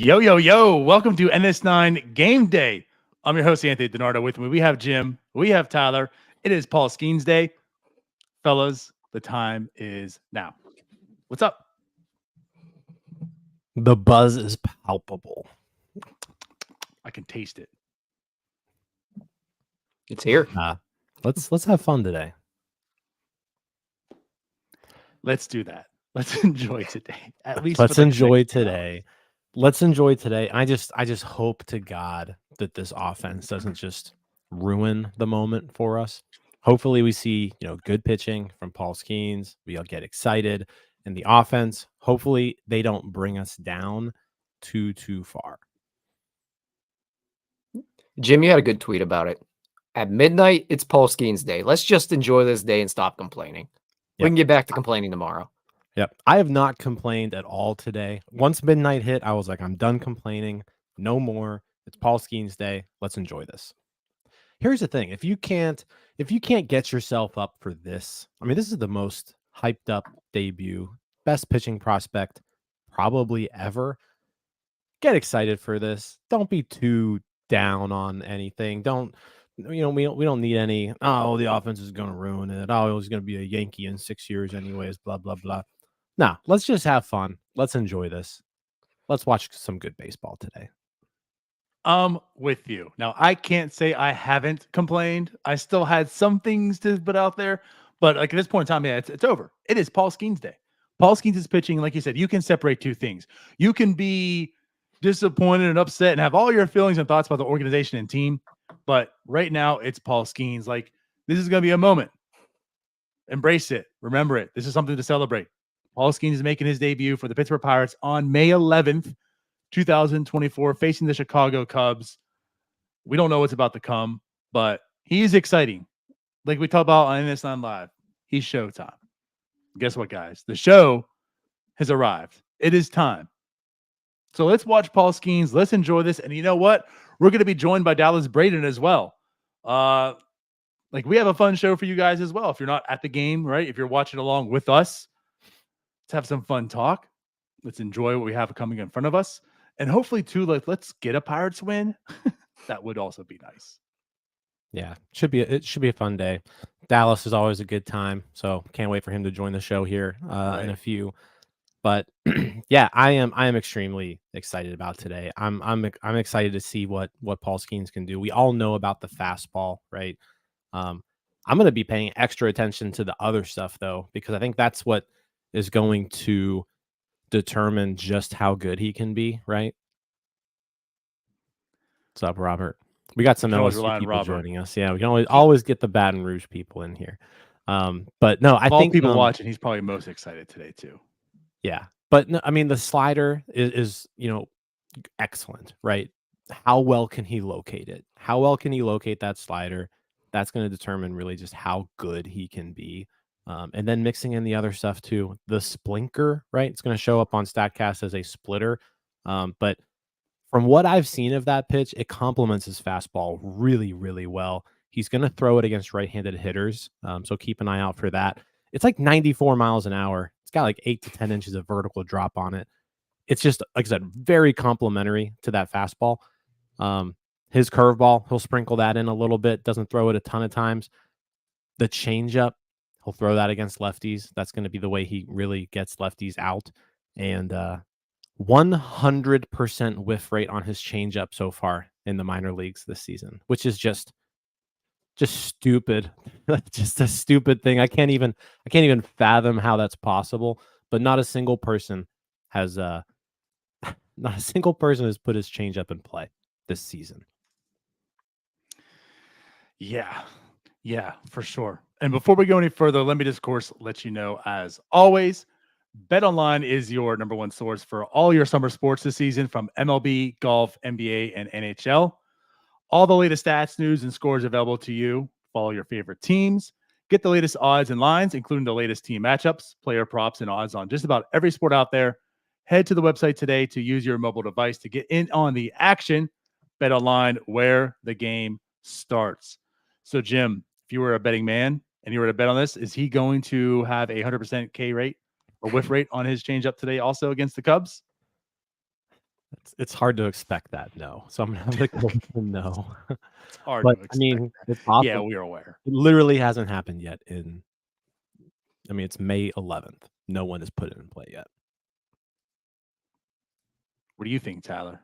Yo, yo, yo. Welcome to NS9 Game Day. I'm your host, Anthony DiNardo. With me, we have Jim. We have Tyler. It is Paul Skenes Day. Fellas, the time is now. What's up? The buzz is palpable. I can taste it. It's here. Let's have fun today. Let's do that. Let's enjoy today. At least let's for the enjoy next today. Let's enjoy today. I just hope to God that this offense doesn't just ruin the moment for us. Hopefully we see, good pitching from Paul Skenes. We all get excited. And the offense, hopefully they don't bring us down too far. Jim, you had a good tweet about it. At midnight, it's Paul Skenes Day. Let's just enjoy this day and stop complaining. Yep. We can get back to complaining tomorrow. Yep. I have not complained at all today. Once midnight hit, I was like, I'm done complaining. No more. It's Paul Skenes Day. Let's enjoy this. Here's the thing. If you can't get yourself up for this, I mean, this is the most hyped up debut, best pitching prospect probably ever. Get excited for this. Don't be too down on anything. We don't need any, the offense is going to ruin it. Oh, it was going to be a Yankee in 6 years anyways, blah, blah, blah. No, let's just have fun. Let's enjoy this. Let's watch some good baseball today. I'm with you. Now, I can't say I haven't complained. I still had some things to put out there, but like at this point in time, yeah, it's over. It is Paul Skenes Day. Paul Skenes is pitching. Like you said, you can separate two things. You can be disappointed and upset and have all your feelings and thoughts about the organization and team. But right now, it's Paul Skenes. Like, this is going to be a moment. Embrace it. Remember it. This is something to celebrate. Paul Skenes is making his debut for the Pittsburgh Pirates on May 11th, 2024, facing the Chicago Cubs. We don't know what's about to come, but he's exciting. Like we talked about on NS9 Live, he's showtime. Guess what, guys? The show has arrived. It is time. So let's watch Paul Skenes. Let's enjoy this. And you know what? We're going to be joined by Dallas Braden as well. We have a fun show for you guys as well. If you're not at the game, right? If you're watching along with us, let's have some fun talk. Let's enjoy what we have coming in front of us. And hopefully, too, let's get a Pirates win. That would also be nice. Yeah, it should be a fun day. Dallas is always a good time, so can't wait for him to join the show here in a few. But yeah, I am extremely excited about today. I'm excited to see what Paul Skenes can do. We all know about the fastball, right? I'm going to be paying extra attention to the other stuff though, because I think that's what is going to determine just how good he can be, right? What's up, Robert? We got some LSU people joining us. Yeah, we can always get the Baton Rouge people in here. But no, I think people watching, he's probably most excited today too. Yeah, but no, I mean the slider is excellent, right? How well can he locate it? How well can he locate that slider? That's going to determine really just how good he can be. And then mixing in the other stuff too. The splinker, right? It's going to show up on StatCast as a splitter. But from what I've seen of that pitch, it complements his fastball really, really well. He's going to throw it against right-handed hitters. So keep an eye out for that. It's like 94 miles an hour. It's got like 8 to 10 inches of vertical drop on it. It's just, like I said, very complimentary to that fastball. His curveball, he'll sprinkle that in a little bit. Doesn't throw it a ton of times. The changeup, he'll throw that against lefties. That's going to be the way he really gets lefties out. And 100% whiff rate on his changeup so far in the minor leagues this season, which is just stupid. Just a stupid thing. I can't even fathom how that's possible. But not a single person has put his changeup in play this season. Yeah, for sure. And before we go any further, let me just, of course, let you know, as always, BetOnline is your number one source for all your summer sports this season, from MLB, golf, NBA, and NHL. All the latest stats, news, and scores available to you. Follow your favorite teams. Get the latest odds and lines, including the latest team matchups, player props, and odds on just about every sport out there. Head to the website today to use your mobile device to get in on the action. BetOnline, where the game starts. So, Jim, if you were a betting man and you were to bet on this, is he going to have a 100% K rate or whiff rate on his changeup today also against the Cubs? It's hard to expect that, no. So I'm gonna have to go with no. It's hard But to I expect mean, that. it's possible. Yeah, we are aware. It literally hasn't happened yet. I mean, it's May 11th. No one has put it in play yet. What do you think, Tyler?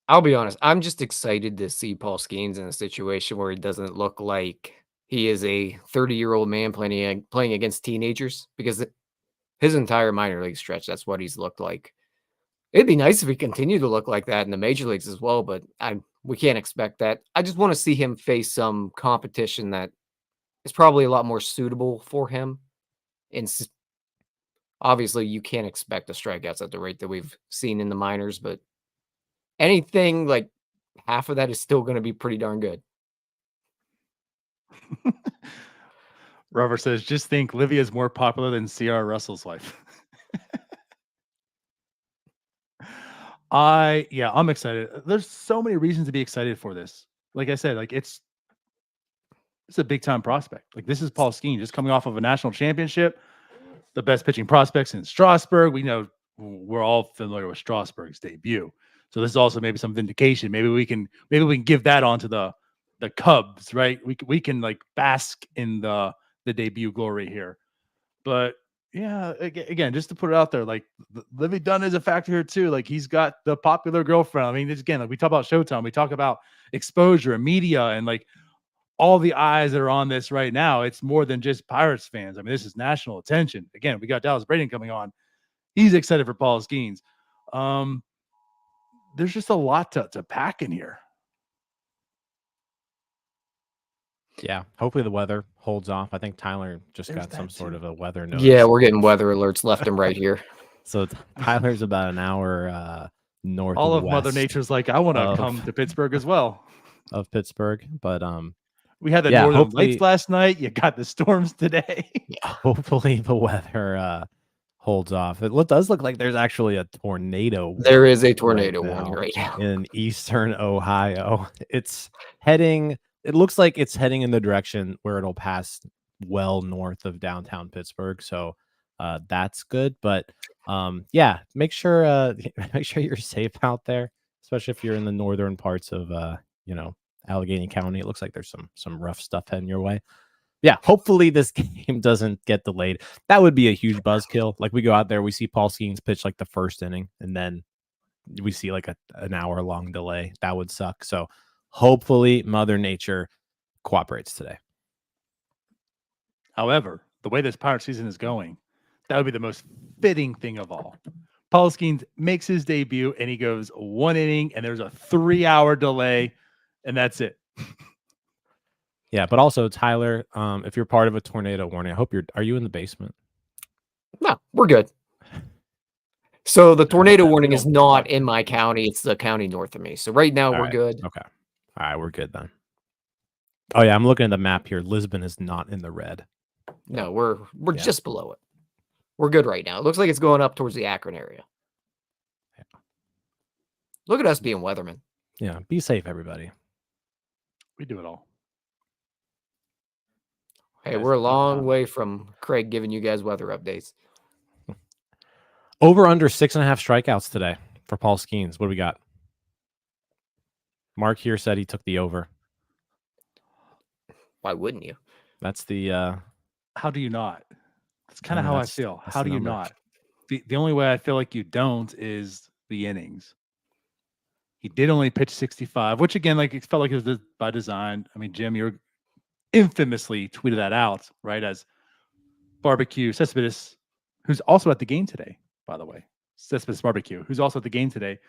I'll be honest. I'm just excited to see Paul Skenes in a situation where he doesn't look like he is a 30-year-old man playing against teenagers, because his entire minor league stretch, that's what he's looked like. It'd be nice if he continued to look like that in the major leagues as well, but we can't expect that. I just want to see him face some competition that is probably a lot more suitable for him. And obviously, you can't expect the strikeouts at the rate that we've seen in the minors, but anything like half of that is still going to be pretty darn good. Robert says, just think Livia is more popular than C.R. Russell's wife. I'm excited. There's so many reasons to be excited for this. Like I said, like it's a big time prospect. Like this is Paul Skenes just coming off of a national championship, the best pitching prospects in Strasburg. We know we're all familiar with Strasburg's debut. So this is also maybe some vindication. Maybe we can give that onto the Cubs, right? We can like bask in the debut glory here. But yeah, again, just to put it out there, like Livy Dunn is a factor here too. Like he's got the popular girlfriend. I mean, again, like we talk about Showtime, we talk about exposure and media, and like all the eyes that are on this right now. It's more than just Pirates fans. I mean, this is national attention. Again, we got Dallas Braden coming on. He's excited for Paul Skenes. There's just a lot to pack in here. Yeah, hopefully the weather holds off. I think Tyler just got some sort of a weather notice. Yeah, we're getting weather alerts left and right here. So Tyler's about an hour north. All of Mother Nature's like, I want to come to Pittsburgh as well. Of Pittsburgh, but we had the northern lights last night. You got the storms today. Yeah, hopefully the weather holds off. It does look like there's actually a tornado. There is a tornado warning right now in eastern Ohio. It looks like it's heading in the direction where it'll pass well north of downtown Pittsburgh. So that's good. But yeah, make sure you're safe out there, especially if you're in the northern parts of Allegheny County. It looks like there's some rough stuff heading your way. Yeah, hopefully this game doesn't get delayed. That would be a huge buzzkill. Like we go out there, we see Paul Skenes pitch like the first inning, and then we see like an hour-long delay. That would suck. So hopefully Mother Nature cooperates today. However, the way this Pirate season is going, that would be the most fitting thing of all. Paul Skenes makes his debut, and he goes one inning, and there's a 3-hour delay, and that's it. Yeah, but also Tyler, if you're part of a tornado warning, I hope are you in the basement? No, we're good. So the tornado warning is not in my county. It's the county north of me. So right now we're good. Okay. All right, we're good then. Oh yeah, I'm looking at the map here. Lisbon is not in the red. No, we're just below it. We're good right now. It looks like it's going up towards the Akron area. Yeah. Look at us being weathermen. Yeah, be safe, everybody. We do it all. Hey, we're a long way from Craig giving you guys weather updates. Over under 6.5 strikeouts today for Paul Skenes. What do we got? Mark here said he took the over. Why wouldn't you? That's the how do you not? That's kind of how I feel. How do you not? The only way I feel like you don't is the innings. He did only pitch 65, which again, like it felt like it was by design. I mean, Jim, you're infamously tweeted that out, right? As Barbecue Cespedes, who's also at the game today, by the way. Cespedes Barbecue, who's also at the game today,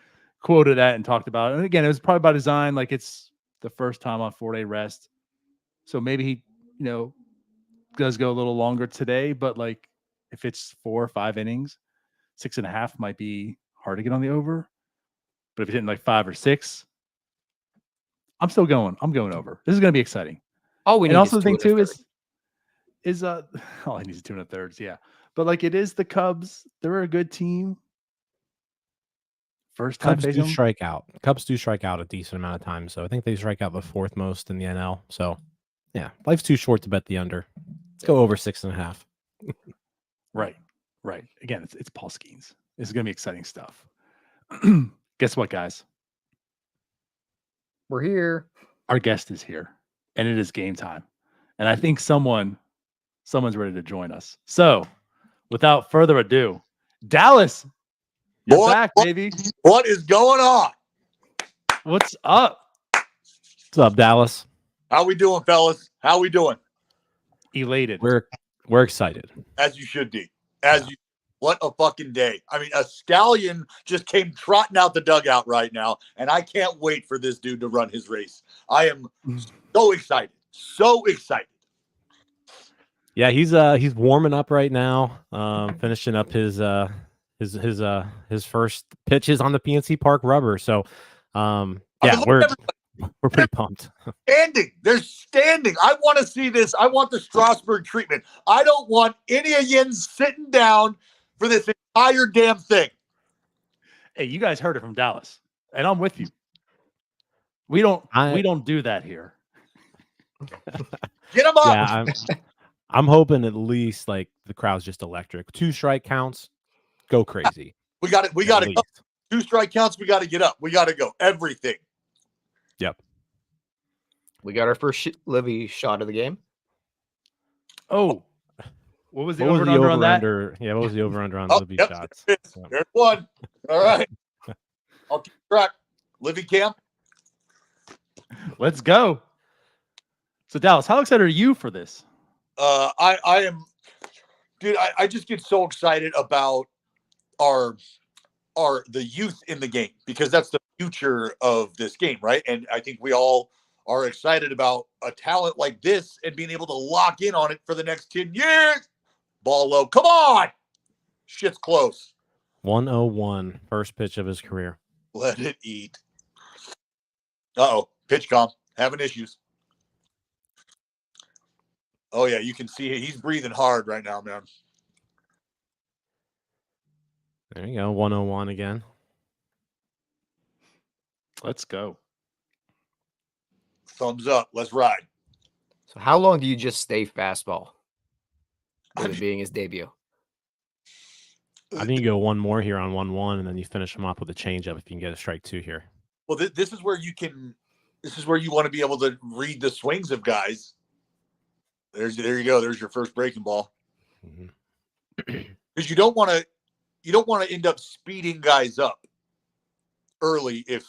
quoted that and talked about it. And again, it was probably by design, like it's the first time on 4-day rest. So maybe he, does go a little longer today, but like if it's 4 or 5 innings, 6.5 might be hard to get on the over. But if you're hitting like 5 or 6, I'm still going. I'm going over. This is going to be exciting. All we need also is the thing too is all I need is 2 1/3. Yeah. But like it is the Cubs. They're a good team. First time Cubs do strike out. Cubs do strike out a decent amount of times. So I think they strike out the 4th most in the NL. So yeah, life's too short to bet the under. Let's go over 6.5. Right. Again, it's Paul Skenes. This is going to be exciting stuff. Guess what, guys? We're here. Our guest is here, and it is game time. And I think someone's ready to join us. So, without further ado, Dallas, you're back, baby. What is going on? What's up? What's up, Dallas? How we doing, fellas? How we doing? Elated. We're excited. As you should be. What a fucking day. I mean, a stallion just came trotting out the dugout right now, and I can't wait for this dude to run his race. I am so excited. So excited. Yeah, he's warming up right now. Finishing up his first pitches on the PNC Park rubber. So yeah, we're pretty pumped. Standing. They're standing. I want to see this. I want the Strasburg treatment. I don't want any of you sitting down for this entire damn thing. Hey, you guys heard it from Dallas, and I'm with you. We don't do that here. Get them up. Yeah, I'm hoping at least like the crowd's just electric. 2 strike counts, go crazy. We got it. We got to go. 2 strike counts. We got to get up. We got to go. Everything. Yep. We got our first Livy shot of the game. Oh, what was the over and under on that? Yeah, what was the over under on Livy shots? There's one. All right. I'll keep track. Livy Camp. Let's go. So Dallas, how excited are you for this? I am, dude. I just get so excited about the youth in the game, because that's the future of this game, right? And I think we all are excited about a talent like this and being able to lock in on it for the next 10 years. Ball low. Come on. Shit's close. 101, first pitch of his career. Let it eat. Uh-oh. Pitch comp. Having issues. Oh, yeah. You can see he's breathing hard right now, man. There you go. 101 again. Let's go. Thumbs up. Let's ride. So how long do you just stay fastball with it being his debut? I think you go one more here on 1-1, and then you finish him off with a changeup if you can get a strike 2 here. Well, this is where you can. This is where you want to be able to read the swings of guys. There you go. There's your first breaking ball. Because you don't want to end up speeding guys up early if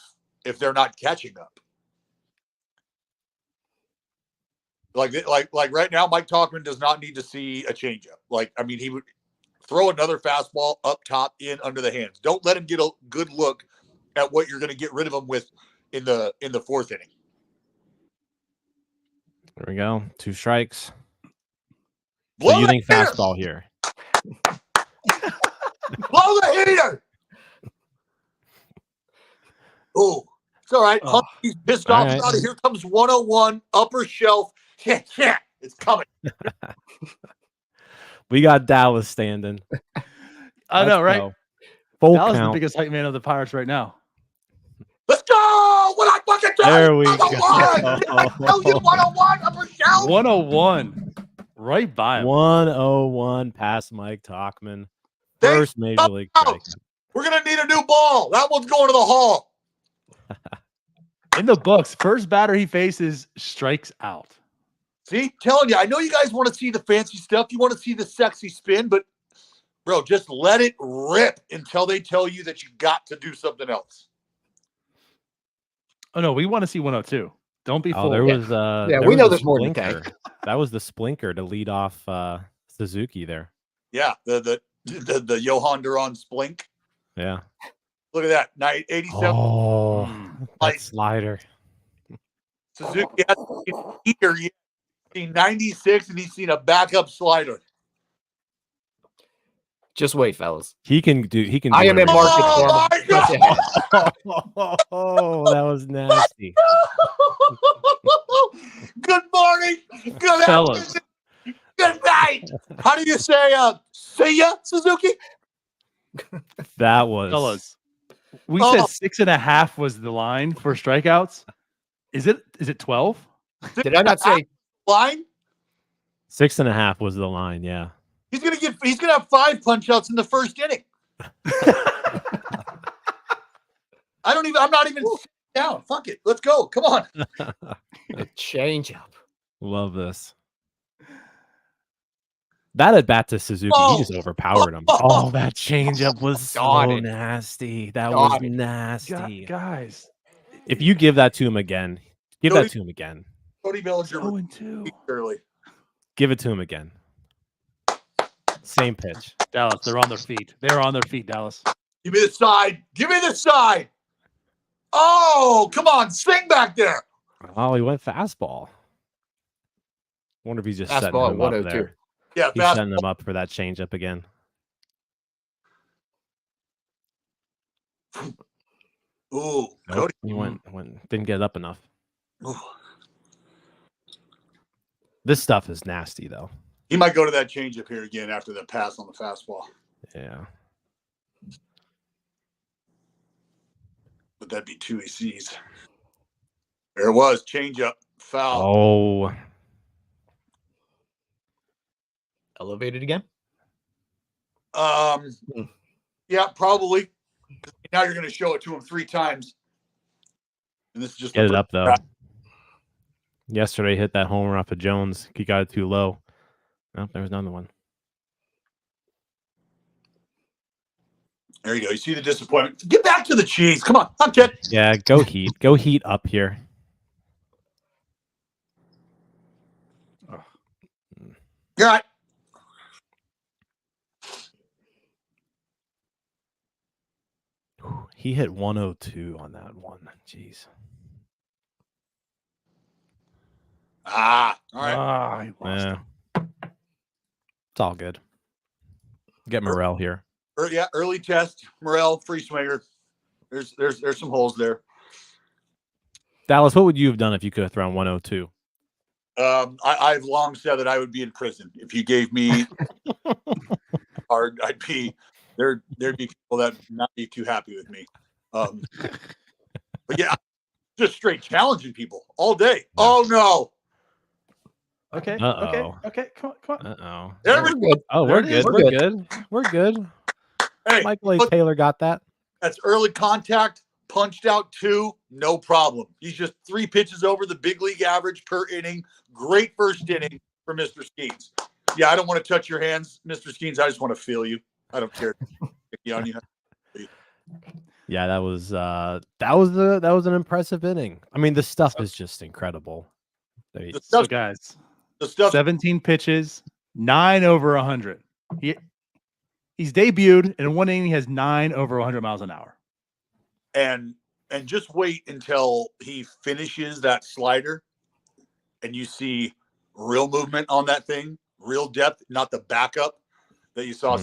they're not catching up. Like right now, Mike Talkman does not need to see a changeup. Like, I mean, he would throw another fastball up top in under the hands. Don't let him get a good look at what you're going to get rid of him with in the 4th inning. There we go. 2 strikes. Blow so you think heater. fastball here? Blow the heater. Oh, it's all right. Oh. He's pissed off All right. about it. Here comes 101 upper shelf. Yeah, it's coming. We got Dallas standing. I know, Let's right? go. Full Dallas is the count. biggest hype man of the Pirates right now. Let's go. What I fucking tell There you, we 101. go. I tell you 101 upper shelf. 101. Right by him. 101 past Mike Talkman. They First Major League strike. We're going to need a new ball. That one's going to the hall. In the books, first batter he faces strikes out. See, telling you, I know you guys want to see the fancy stuff. You want to see the sexy spin, but bro, just let it rip until they tell you that you got to do something else. Oh no, we want to see 102. Don't be fooled. There was there we was know the there's more than splinker. That was the splinker to lead off Suzuki there. Yeah, the Johan Duran splink. Yeah. Look at that. 87. Oh, Like- that slider. Suzuki hasn't seen a heater yet. He's seen 96 and he's seen a backup slider. Just wait, fellas. He can do. He can. I do am in it. market Oh for my him. God. Oh, that was nasty. Good morning. Good Fellas. afternoon. Good night. How do you say see ya, Suzuki? That was. Fellas, we Oh. said 6.5 was the line for strikeouts. Is it 12? Did I not say Line? 6.5 was the line. Yeah. He's gonna have 5 punch outs in the first inning. I'm not even sitting down. Fuck it. Let's go. Come on. A change up. Love this. That at bat to Suzuki, he just overpowered him. Oh, that changeup was so nasty. That was nasty. Guys, if you give that to him again, Cody Bellinger 0-2 early. Give it to him again. Same pitch. Dallas, they're on their feet. They're on their feet, Dallas. Give me the side. Give me the side. Oh, come on. Swing back there. Oh, he went fastball. Wonder if he's just setting Fastball him at up 102. there. Yeah, He's setting them up for that changeup again. Ooh, Nope, Cody. he didn't get it up enough. Ooh. This stuff is nasty, though. He might go to that changeup here again after the pass on the fastball. Yeah. But that'd be 2 ECs. There it was. Changeup. Foul. Oh. Elevated again? Yeah, probably. Now you're going to show it to him 3 times. And this is just Get it up, though. Yesterday, hit that homer off of Jones. He got it too low. Nope, there was another one. There you go. You see the disappointment. Get back to the cheese. Come on. I'm kidding. Yeah, go Heat. Go Heat up here. You're right. He hit 102 on that one. Jeez. All right. He lost him. It's all good. Get Morel here. Early test. Morel, free swinger. There's some holes there. Dallas, what would you have done if you could have thrown 102? I've long said that I would be in prison if you gave me hard. I'd be there'd be people that would not be too happy with me. But yeah, just straight challenging people all day. Yeah. Oh no. Okay. Uh-oh. Okay. Come on. Uh-oh. There we go. Oh, we're good. We're good. We're good. Hey, Michael A. look, Taylor got that. that's early contact. Punched out 2, no problem. He's just 3 pitches over the big league average per inning. Great first inning for Mr. Skenes. Yeah, I don't want to touch your hands, Mr. Skenes. I just want to feel you. I don't care. On you. Yeah, that was an impressive inning. I mean, the stuff is just incredible. So guys, The stuff 17 pitches, 9 over 100. He's debuted in one inning. He has 9 over 100 miles an hour. and just wait until he finishes that slider and you see real movement on that thing, real depth, not the backup that you saw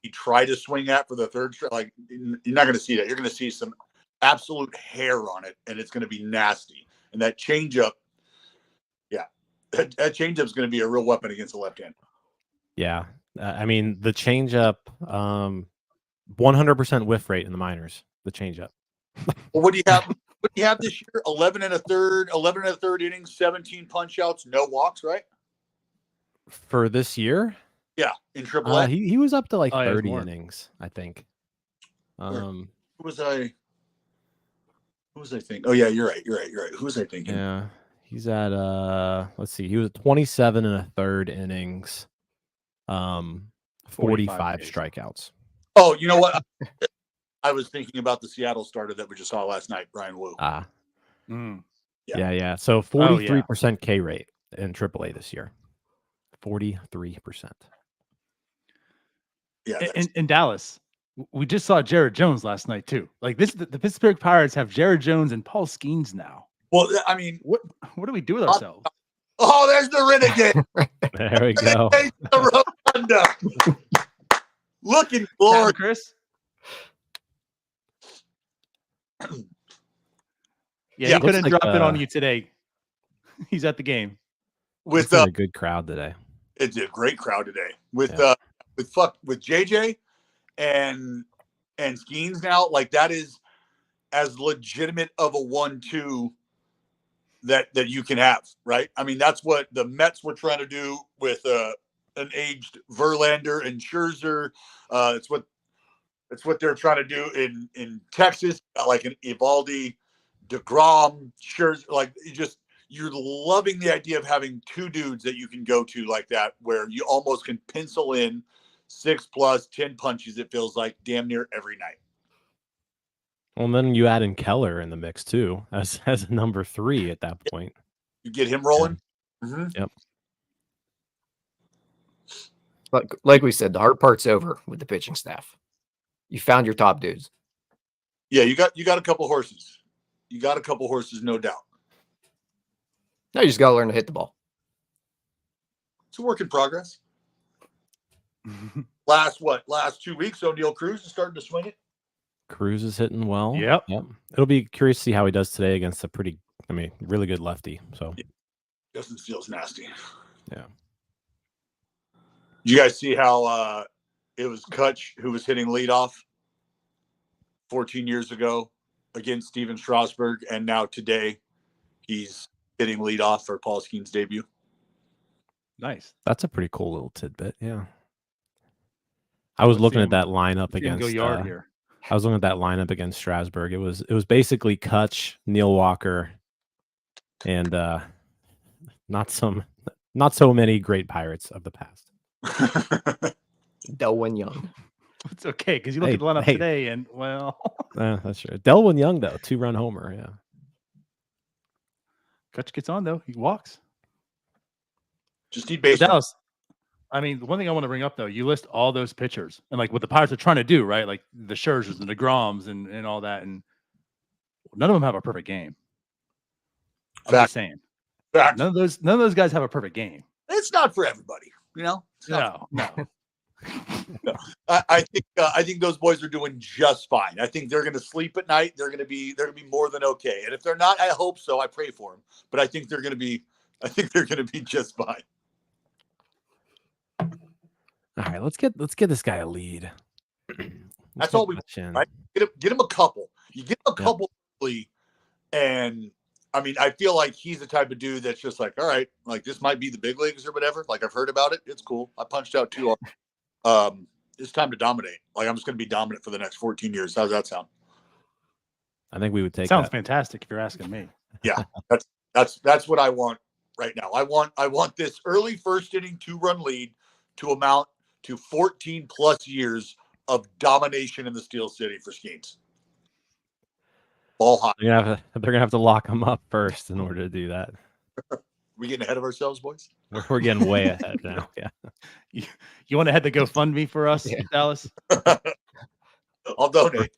he tried to swing at for the third strike. Like, you're not going to see that. You're going to see some absolute hair on it, and it's going to be nasty. And that changeup, that changeup is going to be a real weapon against the left hand. Yeah. I mean, the changeup, 100% whiff rate in the minors, the changeup. Well, what do you have? What do you have this year? 11 and a third innings, 17 punch outs, no walks, right? For this year? Yeah, in AAA. He was up to like 30 more. innings, I think. Who was I thinking? Oh yeah, you're right. Who was I thinking? Yeah. He's at let's see, he was at 27 and a third innings. 45 strikeouts. Oh, you know what? I was thinking about the Seattle starter that we just saw last night, Brian Wu. Yeah. So 43% K rate in AAA this year. 43%. Yeah. In Dallas, we just saw Jared Jones last night too. Like this, the Pittsburgh Pirates have Jared Jones and Paul Skenes now. Well, I mean, what do we do with ourselves? Oh, there's the renegade. There we go. The Rotunda. Looking forward, Chris. Yeah, Yeah, he couldn't looks drop like, it on you today. He's at the game. with a good crowd today. it's a great crowd today with JJ and Skenes now. Like, that is as legitimate of a 1-2 that you can have, right? I mean, that's what the Mets were trying to do with an aged Verlander and Scherzer. It's what That's what they're trying to do in Texas. Like an Evaldi, DeGrom, Scherzer. Like you're loving the idea of having two dudes that you can go to like that, where you almost can pencil in 6+, 10 punches. It feels like damn near every night. Well, and then you add in Keller in the mix too, as a number 3 at that point. You get him rolling. Yeah. Mm-hmm. Yep. But like we said, the hard part's over with the pitching staff. You found your top dudes. Yeah, you got a couple horses. You got a couple horses, no doubt. Now you just got to learn to hit the ball. It's a work in progress. Last 2 weeks, O'Neal Cruz is starting to swing it. Cruz is hitting well. Yep. It'll be curious to see how he does today against a really good lefty. So Justin Steele's nasty. Yeah. Did you guys see how it was Kutch who was hitting leadoff 14 years ago against Steven Strasburg, and now today he's hitting leadoff for Paul Skenes' debut? Nice. That's a pretty cool little tidbit. Yeah. I was looking at that lineup against go yard here. I was looking at that lineup against Strasburg. It was basically Kutch, Neil Walker, and not so many great Pirates of the past. Delwyn Young. It's okay because you look at the lineup today, and well, that's true. Delwyn Young though, 2-run homer. Yeah. Kutch gets on though. He walks. Just need base. Dallas. I mean, the one thing I want to bring up though, you list all those pitchers and like what the Pirates are trying to do, right? Like the Scherzers and the DeGroms and all that, and none of them have a perfect game. I'm just saying. Fact. None of those guys have a perfect game. It's not for everybody, you know. No. No. I think those boys are doing just fine. I think they're going to sleep at night. They're going to be more than okay. And if they're not, I hope so. I pray for them. But I think they're going to be just fine. All right, let's get this guy a lead. That's all we want, right? Get him a couple. You get him a couple early, and I mean, I feel like he's the type of dude that's just like, all right, like this might be the big leagues or whatever. Like I've heard about it. It's cool. I punched out 2. It's time to dominate. Like I'm just going to be dominant for the next 14 years. How's that sound? I think we would take. Sounds fantastic if you're asking me. Yeah, that's what I want right now. I want this early first inning 2-run lead to amount to 14+ years of domination in the Steel City for Skenes. Ball hot. They're gonna have to lock him up first in order to do that. We getting ahead of ourselves, boys? We're getting way ahead now. Yeah. You want to head to GoFundMe for us, Dallas? I'll donate.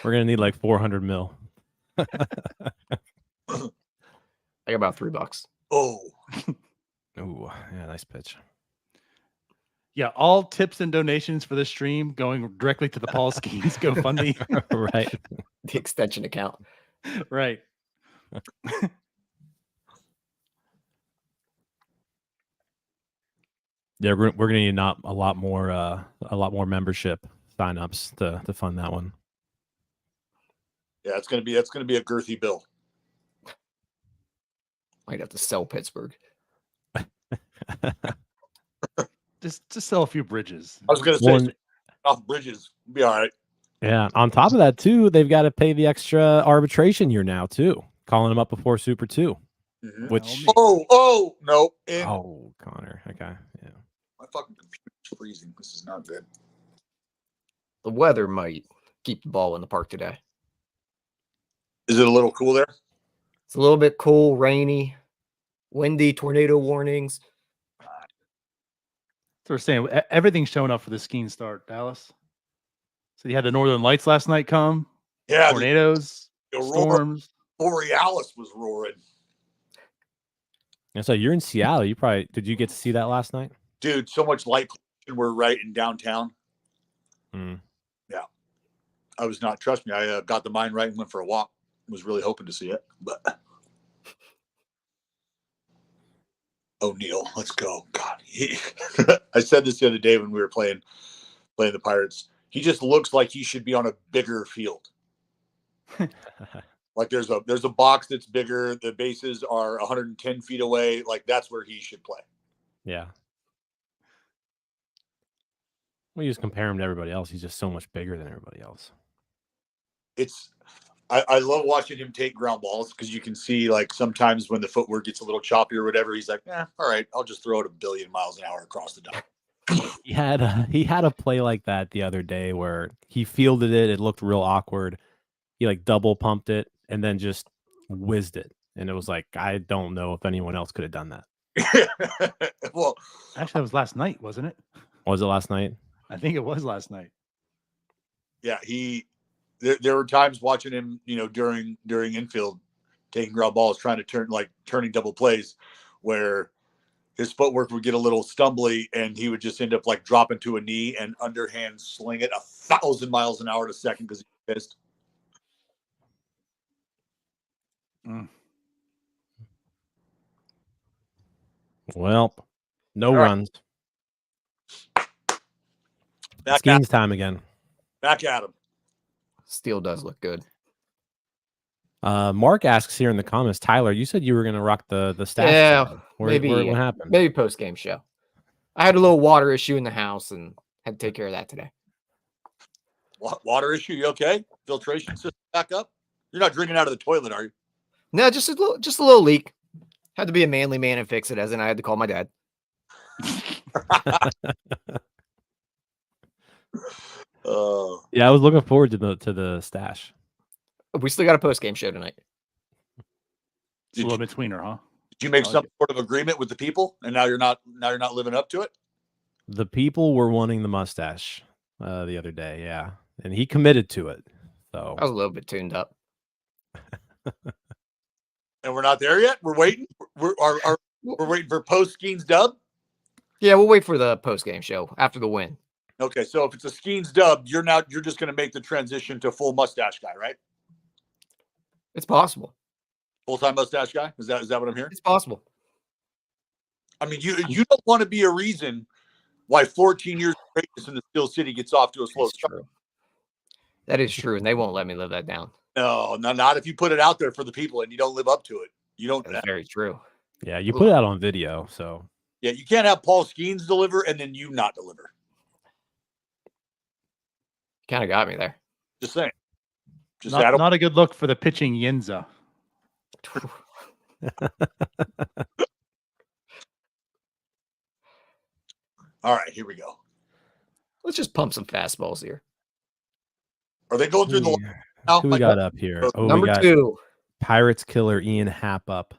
We're gonna need like 400 mil. I got about $3. Oh. Ooh, yeah, nice pitch. Yeah, all tips and donations for this stream going directly to the Paul Skenes GoFundMe. Right. The extension account. Right. Yeah, we're gonna need a lot more membership signups to fund that one. Yeah, that's gonna be a girthy bill. Might have to sell Pittsburgh. Just sell a few bridges. I was gonna say off bridges, be all right. Yeah. On top of that, too, they've got to pay the extra arbitration year now, too. Calling them up before Super 2. Mm-hmm. Which no. Connor. Okay. Yeah. My fucking computer's freezing. This is not good. The weather might keep the ball in the park today. Is it a little cool there? It's a little bit cool, rainy, windy, tornado warnings. So we're saying everything's showing up for the Skenes start, Dallas. So you had the Northern Lights last night come. Yeah. Tornadoes, storms. Borealis was roaring. And so you're in Seattle. Did you get to see that last night? Dude, so much light pollution. We're right in downtown. Mm. Yeah. I was not, trust me, I got the mind right and went for a walk. Was really hoping to see it, but O'Neal, let's go. God, I said this the other day when we were playing the Pirates. He just looks like he should be on a bigger field. Like there's a box that's bigger. The bases are 110 feet away. Like that's where he should play. Yeah. We just compare him to everybody else. He's just so much bigger than everybody else. I love watching him take ground balls because you can see like sometimes when the footwork gets a little choppy or whatever, he's like, all right, I'll just throw it 1,000,000,000 miles an hour across the diamond. He had a play like that the other day where he fielded it. It looked real awkward. He like double pumped it and then just whizzed it. And it was like, I don't know if anyone else could have done that. Well, Actually, that was last night, wasn't it? Was it last night? I think it was last night. yeah, there were times watching him, during infield, taking ground balls, trying to turning double plays, where his footwork would get a little stumbly, and he would just end up like dropping to a knee and underhand sling it 1,000 miles an hour to second because he's pissed. Well, no All right. runs. Back Skenes time again. Back at him. Steel does look good. Mark asks here in the comments, Tyler, you said you were going to rock the stash. Yeah, today. maybe what happened? Maybe post game show. I had a little water issue in the house and had to take care of that today. Water issue? You okay? Filtration system back up? You're not drinking out of the toilet, are you? No, just a little leak. Had to be a manly man and fix it, as in I had to call my dad. Yeah, I was looking forward to the stash. We still got a post game show tonight. It's a little bit tweener, huh? Did you make some sort of agreement with the people, and now you're not living up to it? The people were wanting the mustache the other day, yeah, and he committed to it. So I was a little bit tuned up. And we're not there yet. We're waiting. We're waiting for post Skenes dub. Yeah, we'll wait for the post game show after the win. Okay, so if it's a Skenes dub, you're just going to make the transition to full mustache guy, right? It's possible. Full-time mustache guy. Is that what I'm hearing? It's possible. I mean, you don't want to be a reason why 14 years of greatness in the Steel City gets off to a slow start. True. That is true, and they won't let me live that down. No, not if you put it out there for the people and you don't live up to it. You don't. That's very true. Yeah, you put it out on video, so yeah, you can't have Paul Skenes deliver and then you not deliver. Kind of got me there. Just saying. Not a good look for the pitching Yinza. All right, here we go. Let's just pump some fastballs here. Are they going through the? Who we got up here? Oh, Number 2. Pirates killer Ian Happ up.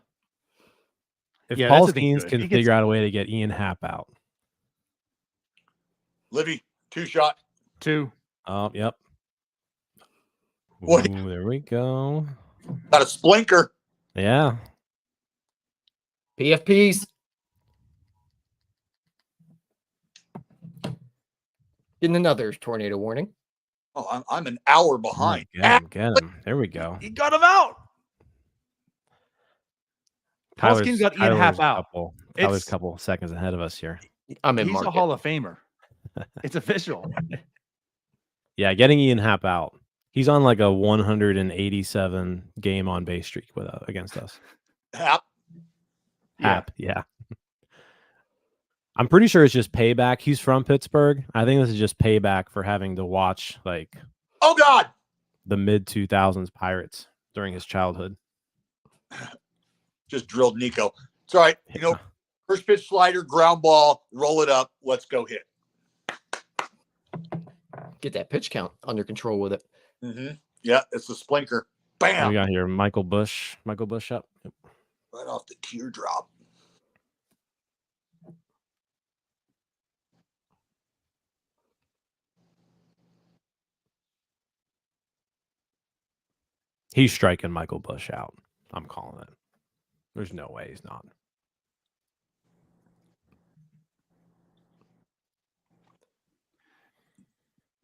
If Yeah, Paul that's the thing, Skenes too. can figure out a way to get Ian Happ out. Livy, 2-shot. 2. Oh, yep. What? Ooh, there we go. Got a splinker. Yeah. PFPs. Getting another tornado warning. Oh, I'm an hour behind. Get him. There we go. He got him out. Paul Skenes got Ian Happ out. Tyler's a couple seconds ahead of us here. I'm in He's market. a Hall of Famer. It's official. Yeah, getting Ian Happ out. He's on like a 187 game on base streak against us. Happ. Yeah. I'm pretty sure it's just payback. He's from Pittsburgh. I think this is just payback for having to watch like Oh God, the mid 2000s Pirates during his childhood. just drilled Nico. It's all right. First pitch slider, ground ball, roll it up. Let's go hit. Get that pitch count under control with it. Mm-hmm. Yeah, it's the splinker. What Bam! we got here? Michael Bush up. Yep. Right off the teardrop. He's striking Michael Bush out. I'm calling it. There's no way he's not.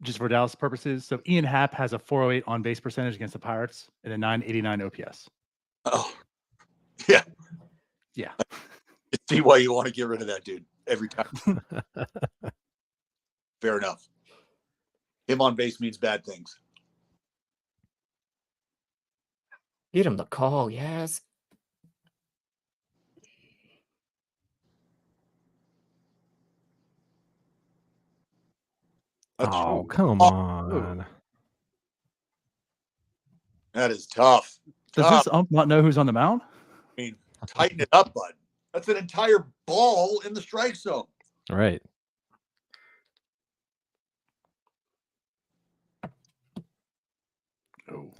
Just for Dallas purposes, so Ian Happ has a 408 on base percentage against the Pirates and a 989 OPS. Oh, yeah. Yeah. I see why you want to get rid of that dude every time. Fair enough. Him on base means bad things. Get him the call, yes. Oh, come on. That is tough. Does Tough. this ump not know who's on the mound? I mean, tighten it up, bud. That's an entire ball in the strike zone. Right.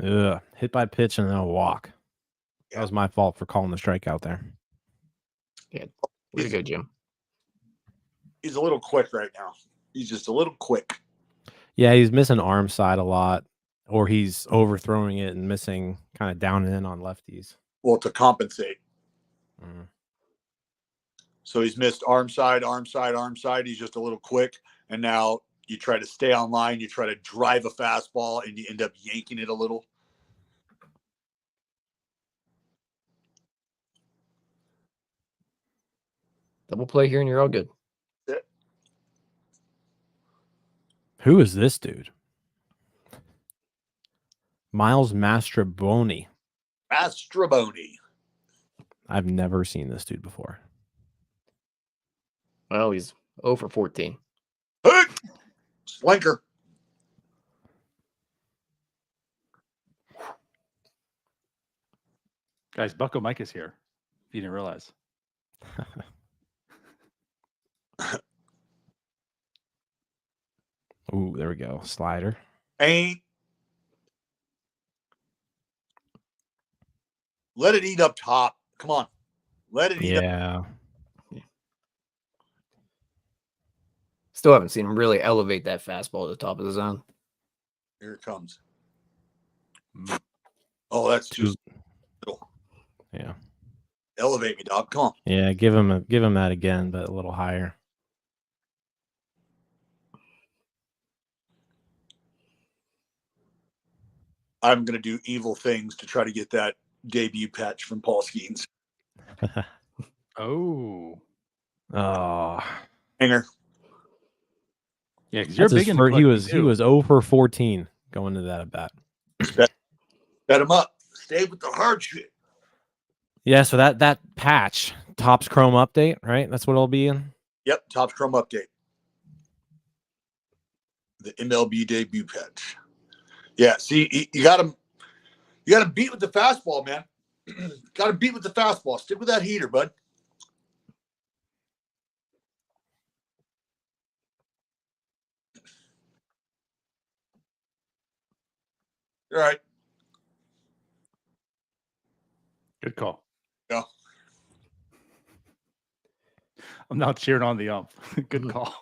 Ugh. Hit by pitch and then a walk. Yeah. That was my fault for calling the strikeout there. Yeah. Way to go, Jim. He's a little quick right now. He's just a little quick. Yeah, he's missing arm side a lot, or he's overthrowing it and missing kind of down and in on lefties. Well, to compensate. Mm. So he's missed arm side, arm side, arm side. He's just a little quick. And now you try to stay on line. You try to drive a fastball, and you end up yanking it a little. Double play here, and you're all good. Who is this dude? Miles Mastroboni. Mastroboni. I've never seen this dude before. Well, he's 0 for 14. Hey! Slinker. Guys, Bucko Mike is here. If you didn't realize. Ooh, there we go. Slider. Ain't. Let it eat up top. Come on. Let it eat up. Yeah. Still haven't seen him really elevate that fastball to the top of the zone. Here it comes. Oh, that's just little. Yeah. Elevate me, dog. Come on. Yeah, give him that again, but a little higher. I'm going to do evil things to try to get that debut patch from Paul Skenes. Oh. Hanger. Yeah, because you're big in he was 0 for 14 going into that at bat. Bet him up. Stay with the hard shit. Yeah, so that patch, Topps Chrome update, right? That's what it'll be in. Yep, Topps Chrome update. The MLB debut patch. Yeah, see, you got him. You got to beat with the fastball, man. Got to beat with the fastball. Stick with that heater, bud. All right. Good call. Yeah. I'm now cheering on the ump. Good call.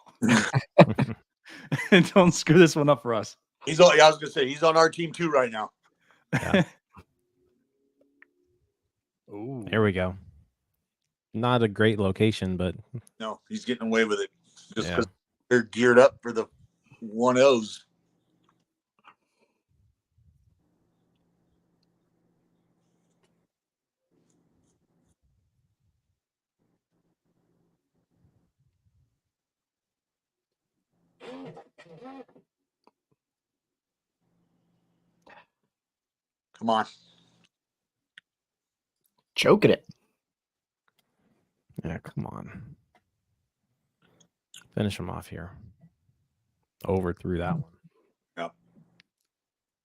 And don't screw this one up for us. He's on. Yeah, I was gonna say he's on our team too right now. Yeah. Ooh. There we go. Not a great location, but No, he's getting away with it just Yeah. because they're geared up for the 1-0s. Come on. Choking it. yeah, come on. Finish him off here. Over through that one.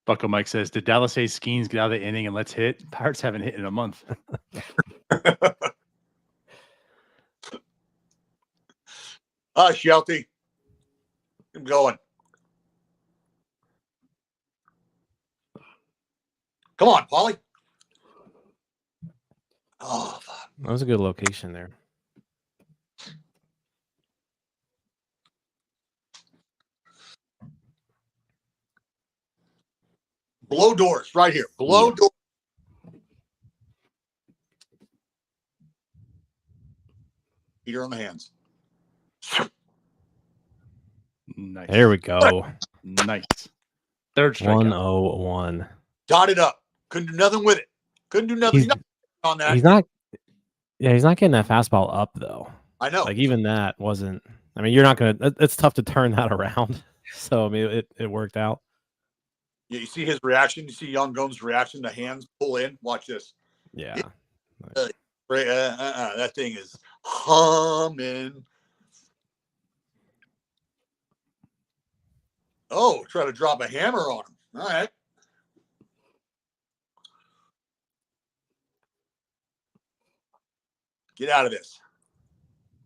Bucko Mike says, did Dallas say Skenes get out of the inning and let's hit? Pirates haven't hit in a month. Shelty. I'm going. Come on, Paulie. Oh, fuck. That was a good location there. Blow doors right here. Blow doors. Heater on the hands. Nice. There we go. Nice. Third strikeout. 101. Dotted up. Couldn't do nothing with it. Couldn't do nothing on that. He's not getting that fastball up though. I know. Like even that wasn't. I mean, you're not gonna. It's tough to turn that around. So I mean, it worked out. Yeah, you see his reaction. You see Young Gomes' reaction. The hands pull in. Watch this. Yeah. That thing is humming. Oh, try to drop a hammer on him. All right. Get out of this.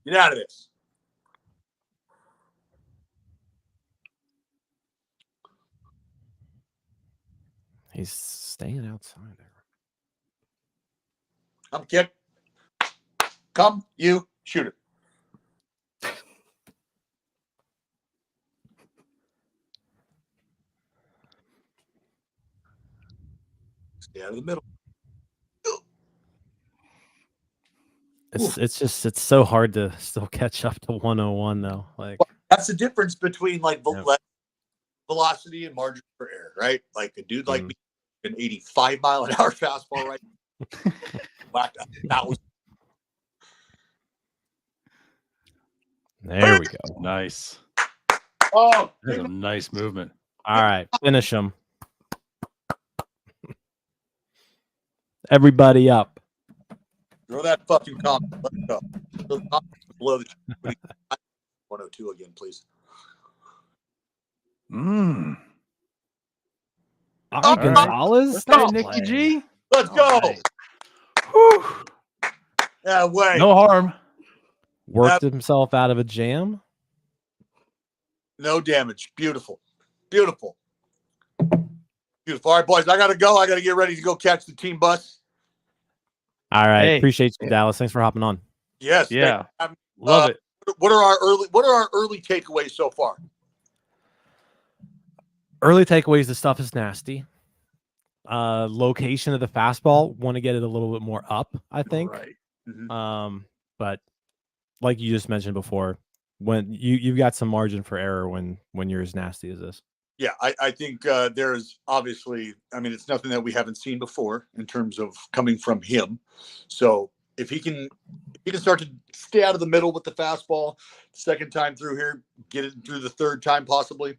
Get out of this. He's staying outside there. I'm kick. Come, you, shoot it. Stay out of the middle. It's so hard to still catch up to 101 though. Like that's the difference between like Yeah. velocity and margin for error, right? Like a dude like me, an 85-mile-an-hour fastball, right? That was there we go. Nice. oh, That's a nice movement. All right, finish him. Everybody up. throw that fucking comment. Let's go. Throw the comment below the 102 again, please. Mm. All Oh, right, Gonzalez. Let's Nice go, Nikki play. G. Let's go. All right. Whew. Yeah, way. No harm. Worked himself out of a jam. No damage. Beautiful. Beautiful. Beautiful. All right, boys. I gotta go. I gotta get ready to go catch the team bus. All right, Hey. appreciate you, Dallas. Thanks for hopping on. Yes. Yeah. thank you. Love it. What are our early takeaways so far? Early takeaways: the stuff is nasty. Location of the fastball, want to get it a little bit more up, I think. Right. Mhm. But like you just mentioned before, when you've got some margin for error when you're as nasty as this. Yeah, I think there's obviously, I mean, it's nothing that we haven't seen before in terms of coming from him. So if he can start to stay out of the middle with the fastball, second time through here, get it through the third time possibly,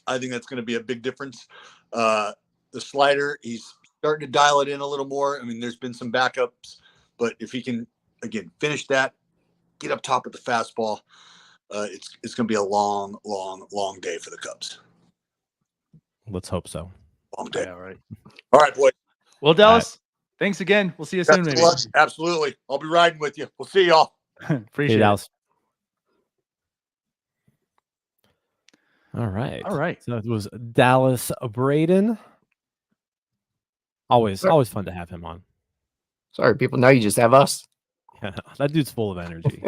I think that's going to be a big difference. The slider, he's starting to dial it in a little more. I mean, there's been some backups, but if he can, again, finish that, get up top of the fastball, it's going to be a long, long, long day for the Cubs. Let's hope so. Long day. Yeah, right. All right, boys. Well, Dallas, thanks again. We'll see you soon, Best of maybe. luck. Absolutely. I'll be riding with you. We'll see y'all. Appreciate Hey, it. Dallas. All right. All right. So it was Dallas Braden. Always fun to have him on. Sorry, people. Now you just have us. Yeah, that dude's full of energy.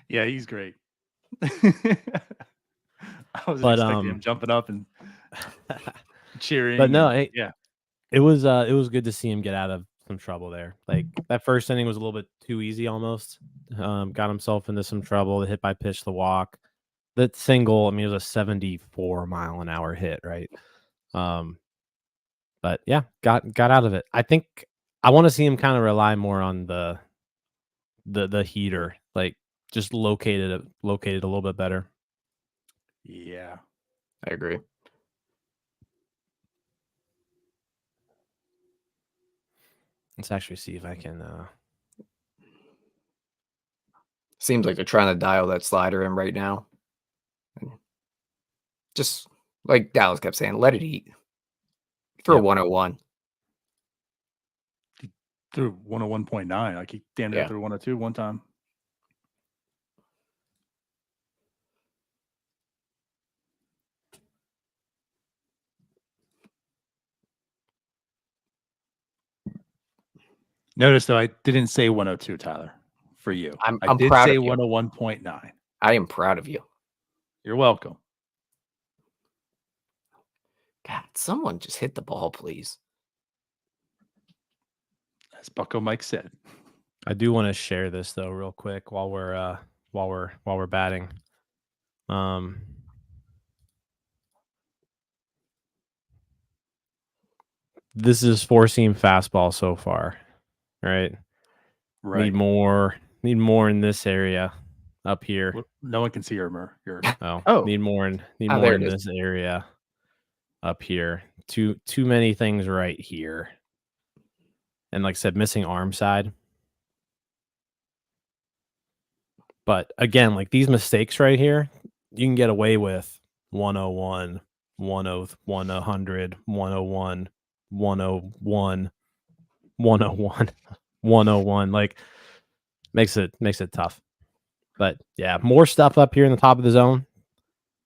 Yeah, he's great. I was expecting him jumping up and cheering. But no, yeah, it was good to see him get out of some trouble there. Like that first inning was a little bit too easy almost. Got himself into some trouble. The hit by pitch, the walk, that single. I mean, it was a 74-mile-an-hour hit, right? But yeah, got out of it. I think I want to see him kind of rely more on the heater, like just located a little bit better. yeah. I agree. Let's actually see if I can. Seems like they're trying to dial that slider in right now. Just like Dallas kept saying, let it eat. Throw Yep. 101. Through 101.9. Like he damn near Yeah. through 102 one time. Notice though, I didn't say 102, Tyler, for you. I'm I did proud say of you. 101.9. I am proud of you. You're welcome. God, someone just hit the ball, please. As Bucko Mike said. I do want to share this though, real quick, while we're batting. This is 4-seam fastball so far, right? Right. Need more in this area up here. No one can see your Oh, need more in there it is. this area up here. Too many things right here. And like I said, missing arm side. But again, like these mistakes right here, you can get away with 101, 100, 100, 101, 101, 101, 101. Like makes it tough. But yeah, more stuff up here in the top of the zone.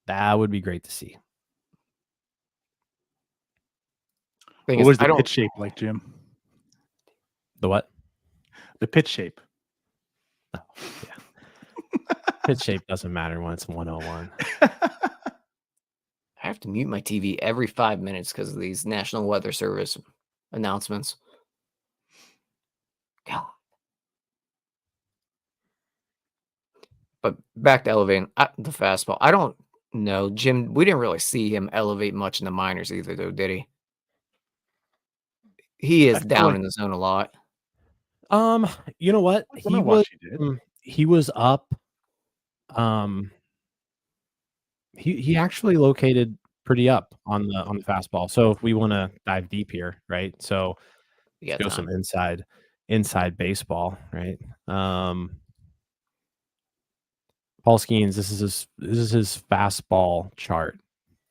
That would be great to see. What was the pitch shape like, Jim? The what? The pitch shape. Oh, yeah. Pitch shape doesn't matter when it's 101. I have to mute my TV every 5 minutes because of these National Weather Service announcements. God. But back to elevating the fastball. I don't know, Jim. We didn't really see him elevate much in the minors either, though, did he? He is down in the zone a lot. You know what? He was up. He actually located pretty up on the fastball. So if we want to dive deep here, right? So let's go some inside baseball, right? Paul Skenes, this is his fastball chart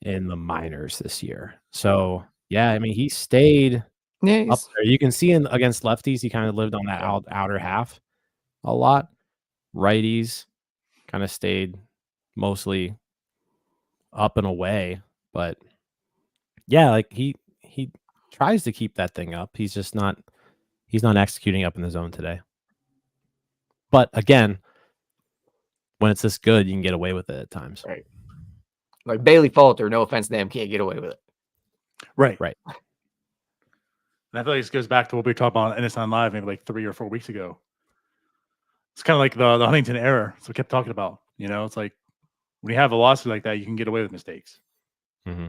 in the minors this year. So yeah, I mean he stayed up there. You can see against lefties, he kind of lived on that outer half a lot. Righties kind of stayed mostly up and away, but yeah, like he tries to keep that thing up. He's not executing up in the zone today. But again, when it's this good, you can get away with it at times. Right. Like Bailey Falter, no offense to him, can't get away with it. Right. Right. And I feel like this goes back to what we talked about on NS9 Live maybe like 3 or 4 weeks ago. It's kind of like the Huntington error. So we kept talking about, it's like when you have velocity like that, you can get away with mistakes. Mm-hmm.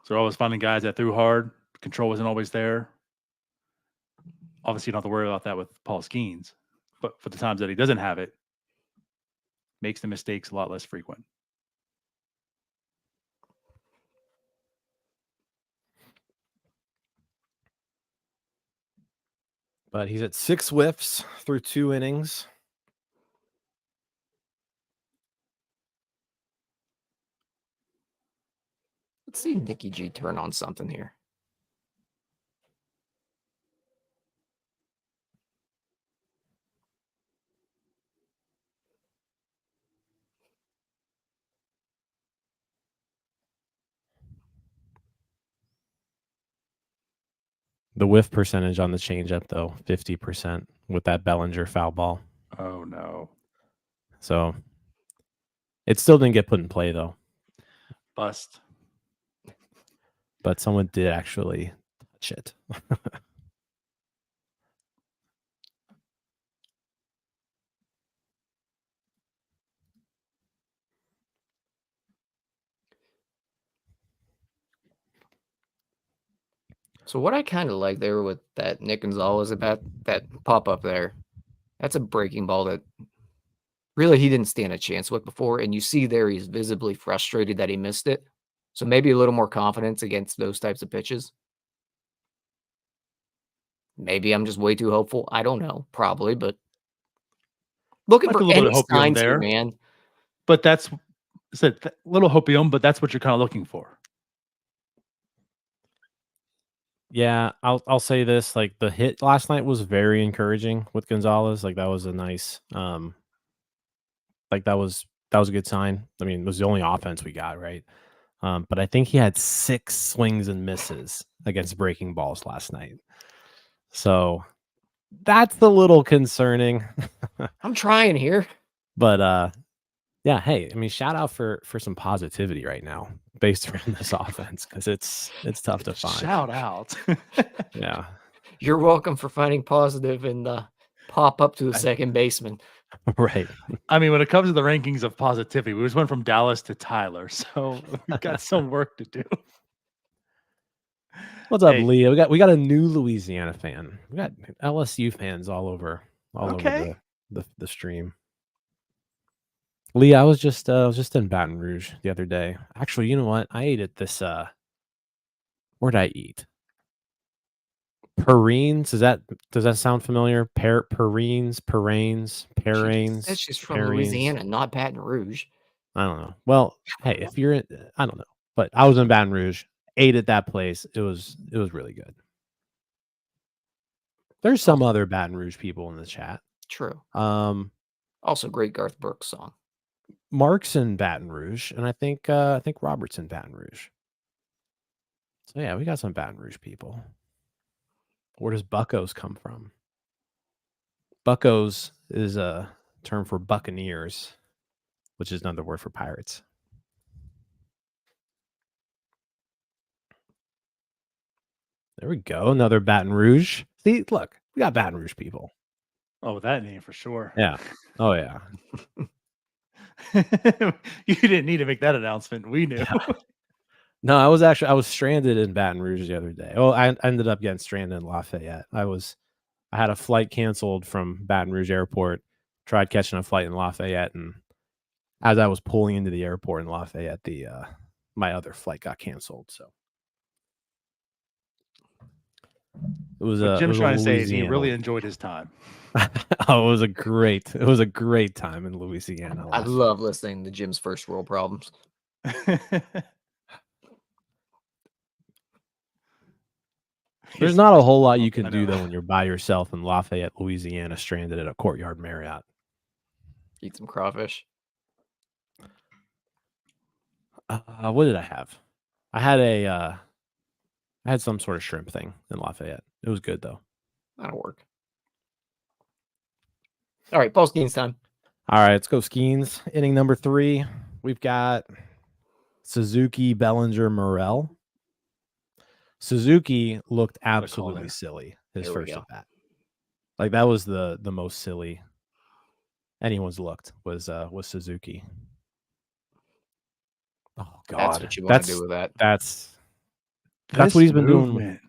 So we're always finding guys that threw hard. Control wasn't always there. Obviously, you don't have to worry about that with Paul Skenes. But for the times that he doesn't have it, makes the mistakes a lot less frequent. But he's at 6 whiffs through 2 innings. Let's see Nicky G turn on something here. The whiff percentage on the changeup, though, 50% with that Bellinger foul ball. Oh, no. So it still didn't get put in play, though. Bust. But someone did actually touch it. So what I kind of like there with that Nick Gonzalez about that pop up there, that's a breaking ball that really he didn't stand a chance with before. And you see there he's visibly frustrated that he missed it. So maybe a little more confidence against those types of pitches. Maybe I'm just way too hopeful. I don't know. Probably, but looking for any signs here, man. But that's a little hopium, but that's what you're kind of looking for. Yeah, I'll say this, like the hit last night was very encouraging with Gonzalez. Like that was a nice like that was a good sign. I mean, it was the only offense we got, right? But I think he had 6 swings and misses against breaking balls last night. So that's a little concerning. I'm trying here. But yeah, hey, I mean, shout out for some positivity right now based around this offense because it's tough to find. Shout out. Yeah. You're welcome for finding positive and pop up to the second baseman. Right. I mean, when it comes to the rankings of positivity, we just went from Dallas to Tyler, so we've got some work to do. What's up, Leah? We got a new Louisiana fan. We got LSU fans all over the stream. Lee, I was just in Baton Rouge the other day. Actually, you know what? I ate at this where did I eat? Perrines, does that sound familiar? Perrines, That's just from Louisiana, not Baton Rouge. I don't know. Well, hey, if you're in, I don't know, but I was in Baton Rouge, ate at that place. It was really good. There's some other Baton Rouge people in the chat. True. Also, great Garth Brooks song. Mark's in Baton Rouge, and I think Robert's in Baton Rouge. So yeah, we got some Baton Rouge people. Where does Buccos come from? Buccos is a term for buccaneers, which is another word for pirates. There we go. Another Baton Rouge. See, look, we got Baton Rouge people. Oh, that name for sure. Yeah. Oh, yeah. You didn't need to make that announcement. We knew. Yeah. No, I was stranded in Baton Rouge the other day. Oh, I ended up getting stranded in Lafayette. I had a flight canceled from Baton Rouge Airport, tried catching a flight in Lafayette, and as I was pulling into the airport in Lafayette, my other flight got canceled. So it was what Jim's trying to say is he Louisiana. really enjoyed his time. Oh, it was a great time in Louisiana. I love listening to Jim's first world problems. There's not a whole lot you can do though when you're by yourself in Lafayette, Louisiana, stranded at a Courtyard Marriott. Eat some crawfish. What did I have? I had some sort of shrimp thing in Lafayette. It was good though. That'll work. All right, Paul Skenes time. All right, let's go Skenes. Inning number 3. We've got Suzuki, Bellinger, Morel. Suzuki looked absolutely silly his first at bat. Like that was the most silly anyone's looked was Suzuki. Oh God, that's what you want to do with that. That's what he's been doing.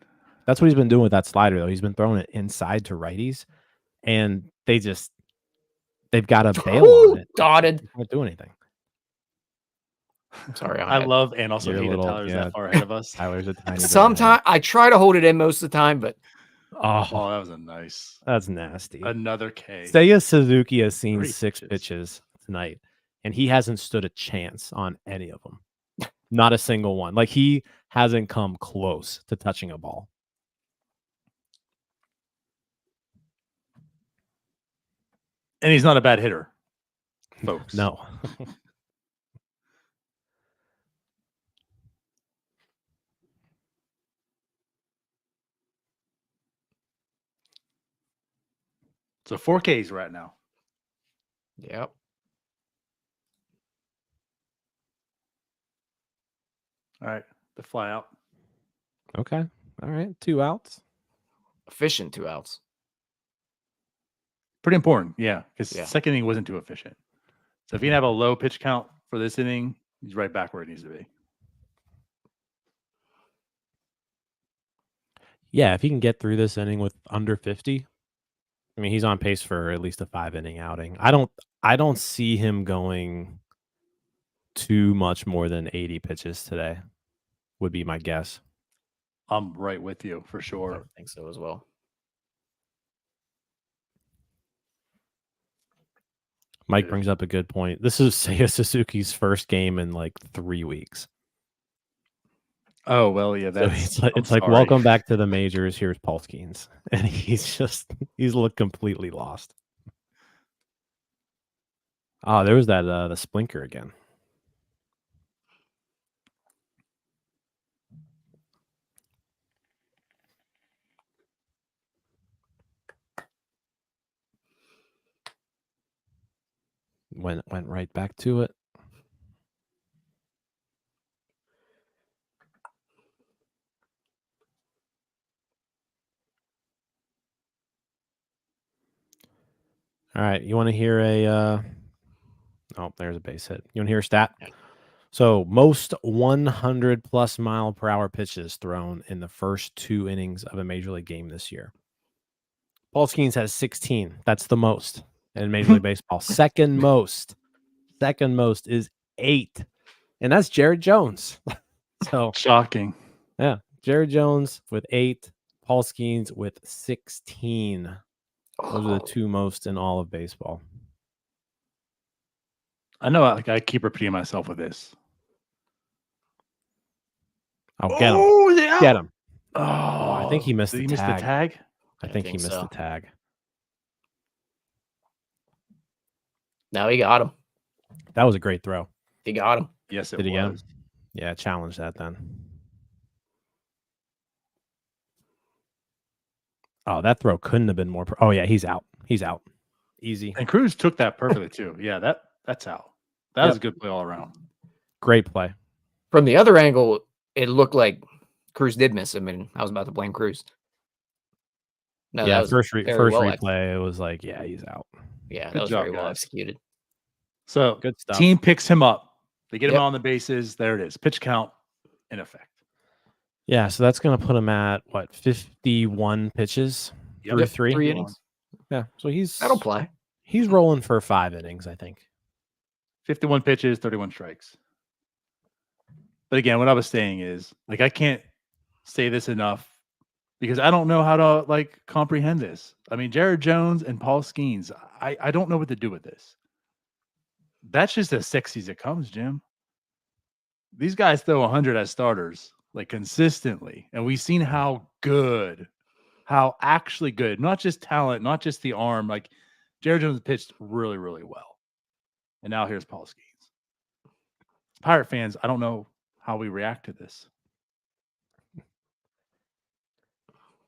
That's what he's been doing with that slider though. He's been throwing it inside to righties, and they've got to bail on it. Dotted. Can't do anything. Sorry, I love and also hate that Tyler's that far ahead of us. Tyler's a tiny Sometimes I try to hold it in most of the time, but oh, that was a nice. That's nasty. Another K. Seiya Suzuki has seen 6 pitches tonight, and he hasn't stood a chance on any of them. Not a single one. Like he hasn't come close to touching a ball. And he's not a bad hitter, folks. No. So 4Ks we're at now. Yep. All right. The fly out. Okay. All right. 2 outs. Efficient 2 outs. Pretty important. Yeah. Because Yeah. second inning wasn't too efficient. So if you have a low pitch count for this inning, he's right back where it needs to be. Yeah. If he can get through this inning with under 50, I mean, he's on pace for at least a 5-inning outing. I don't see him going too much more than 80 pitches today, would be my guess. I'm right with you for sure. I would think so as well. Mike brings up a good point. This is Seiya Suzuki's first game in like 3 weeks. Oh, well, yeah. That's, so it's like, welcome back to the majors. Here's Paul Skenes. And he's looked completely lost. Oh, there was that the splinker again. Went right back to it. All right, you want to hear oh, there's a base hit. You want to hear a stat? Yeah. So most 100+ mile per hour pitches thrown in the first 2 innings of a major league game this year. Paul Skenes has 16. That's the most in Major League Baseball. Second most is 8, and that's Jared Jones. So shocking. Yeah, Jared Jones with 8. Paul Skenes with 16. Those are the Oh, 2 most in all of baseball. I know I keep repeating myself with this. Oh, get him. Oh, yeah. Get him. Oh, I think he missed did the he miss the tag. tag? I I think he think missed so. the tag. Now he got him. That was a great throw. He got him. Yes, it Did he get him? was. Yeah, challenge that then. Oh, that throw couldn't have been more. Oh, yeah, he's out. He's out. Easy. And Cruz took that perfectly too. Yeah, that's out. That was a good play all around. Great play. From the other angle, it looked like Cruz did miss him, and I was about to blame Cruz. No, Yeah, that was first very well replay, it was like, yeah, he's out. Yeah, Good that was job, very well guys. executed. So Good stuff. team picks him up. They get him Yep. on the bases. There it is. Pitch count in effect. Yeah, so that's going to put him at, what, 51 pitches Yep. through 3? 3 innings. Yeah, so That'll play. he's rolling for 5 innings, I think. 51 pitches, 31 strikes. But again, what I was saying is, like, I can't say this enough because I don't know how to like comprehend this. I mean, Jared Jones and Paul Skenes, I don't know what to do with this. That's just as sexy as it comes, Jim. These guys throw 100 as starters, like consistently. And we've seen how good, how actually good, not just talent, not just the arm. Like Jared Jones pitched really, really well. And now here's Paul Skenes. Pirate fans, I don't know how we react to this.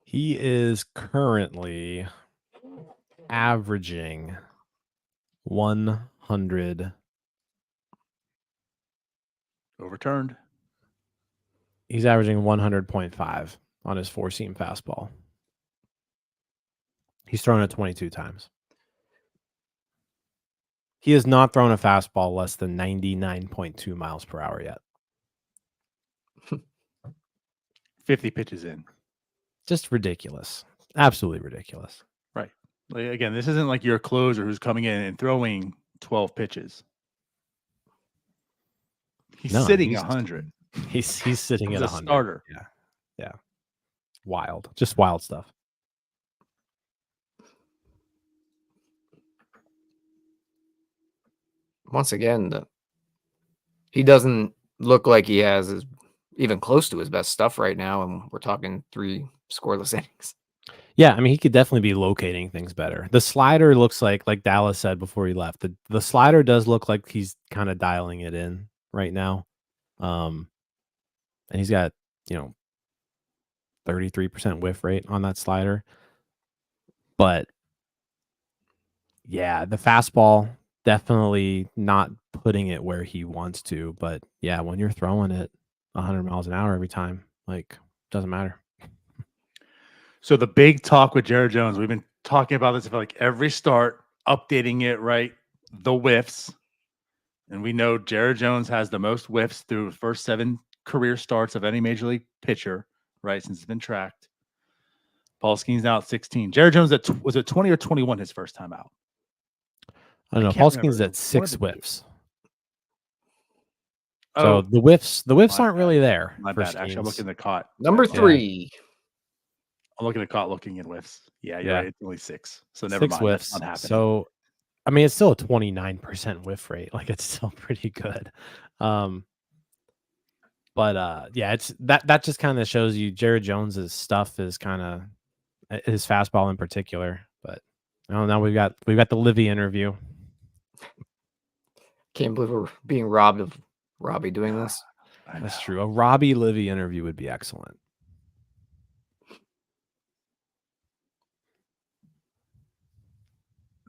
He is currently averaging 100. Overturned. He's averaging 100.5 on his 4-seam fastball. He's thrown it 22 times. He has not thrown a fastball less than 99.2 miles per hour yet. 50 pitches in. Just ridiculous. Absolutely ridiculous. Right. Like, again, this isn't like your closer who's coming in and throwing 12 pitches. He's sitting 100. He's sitting He's at a 100. starter. Yeah. Wild. Just wild stuff. Once again, he doesn't look like he has even close to his best stuff right now, and we're talking 3 scoreless innings. Yeah, I mean, he could definitely be locating things better. The slider looks like Dallas said before he left, the slider does look like he's kind of dialing it in right now. And he's got, 33% whiff rate on that slider. But yeah, the fastball definitely not putting it where he wants to. But yeah, when you're throwing it 100 miles an hour every time, like, doesn't matter. So the big talk with Jared Jones, we've been talking about this for like every start, updating it, right? The whiffs. And we know Jared Jones has the most whiffs through the first 7 career starts of any major league pitcher, right? Since it's been tracked. Paul Skenes now at 16. Jared Jones was it 20 or 21 his first time out? I don't know. can't Paul remember. Skenes at One 6 of the two. whiffs. Oh, So the whiffs my aren't bad. really there. My for bad. Actually, I'm Skenes. looking at the caught. Number Yeah. 3. I'm looking at caught looking in whiffs. Yeah, you're Yeah. right. It's only 6. So never 6 mind. whiffs. That's not happening. So, I mean, it's still a 29% whiff rate. Like, it's still pretty good. But yeah, it's that just kind of shows you Jared Jones's stuff is kind of his fastball in particular. But now we've got the Livy interview. Can't believe we're being robbed of Robbie doing this. That's true. A Robbie Livy interview would be excellent.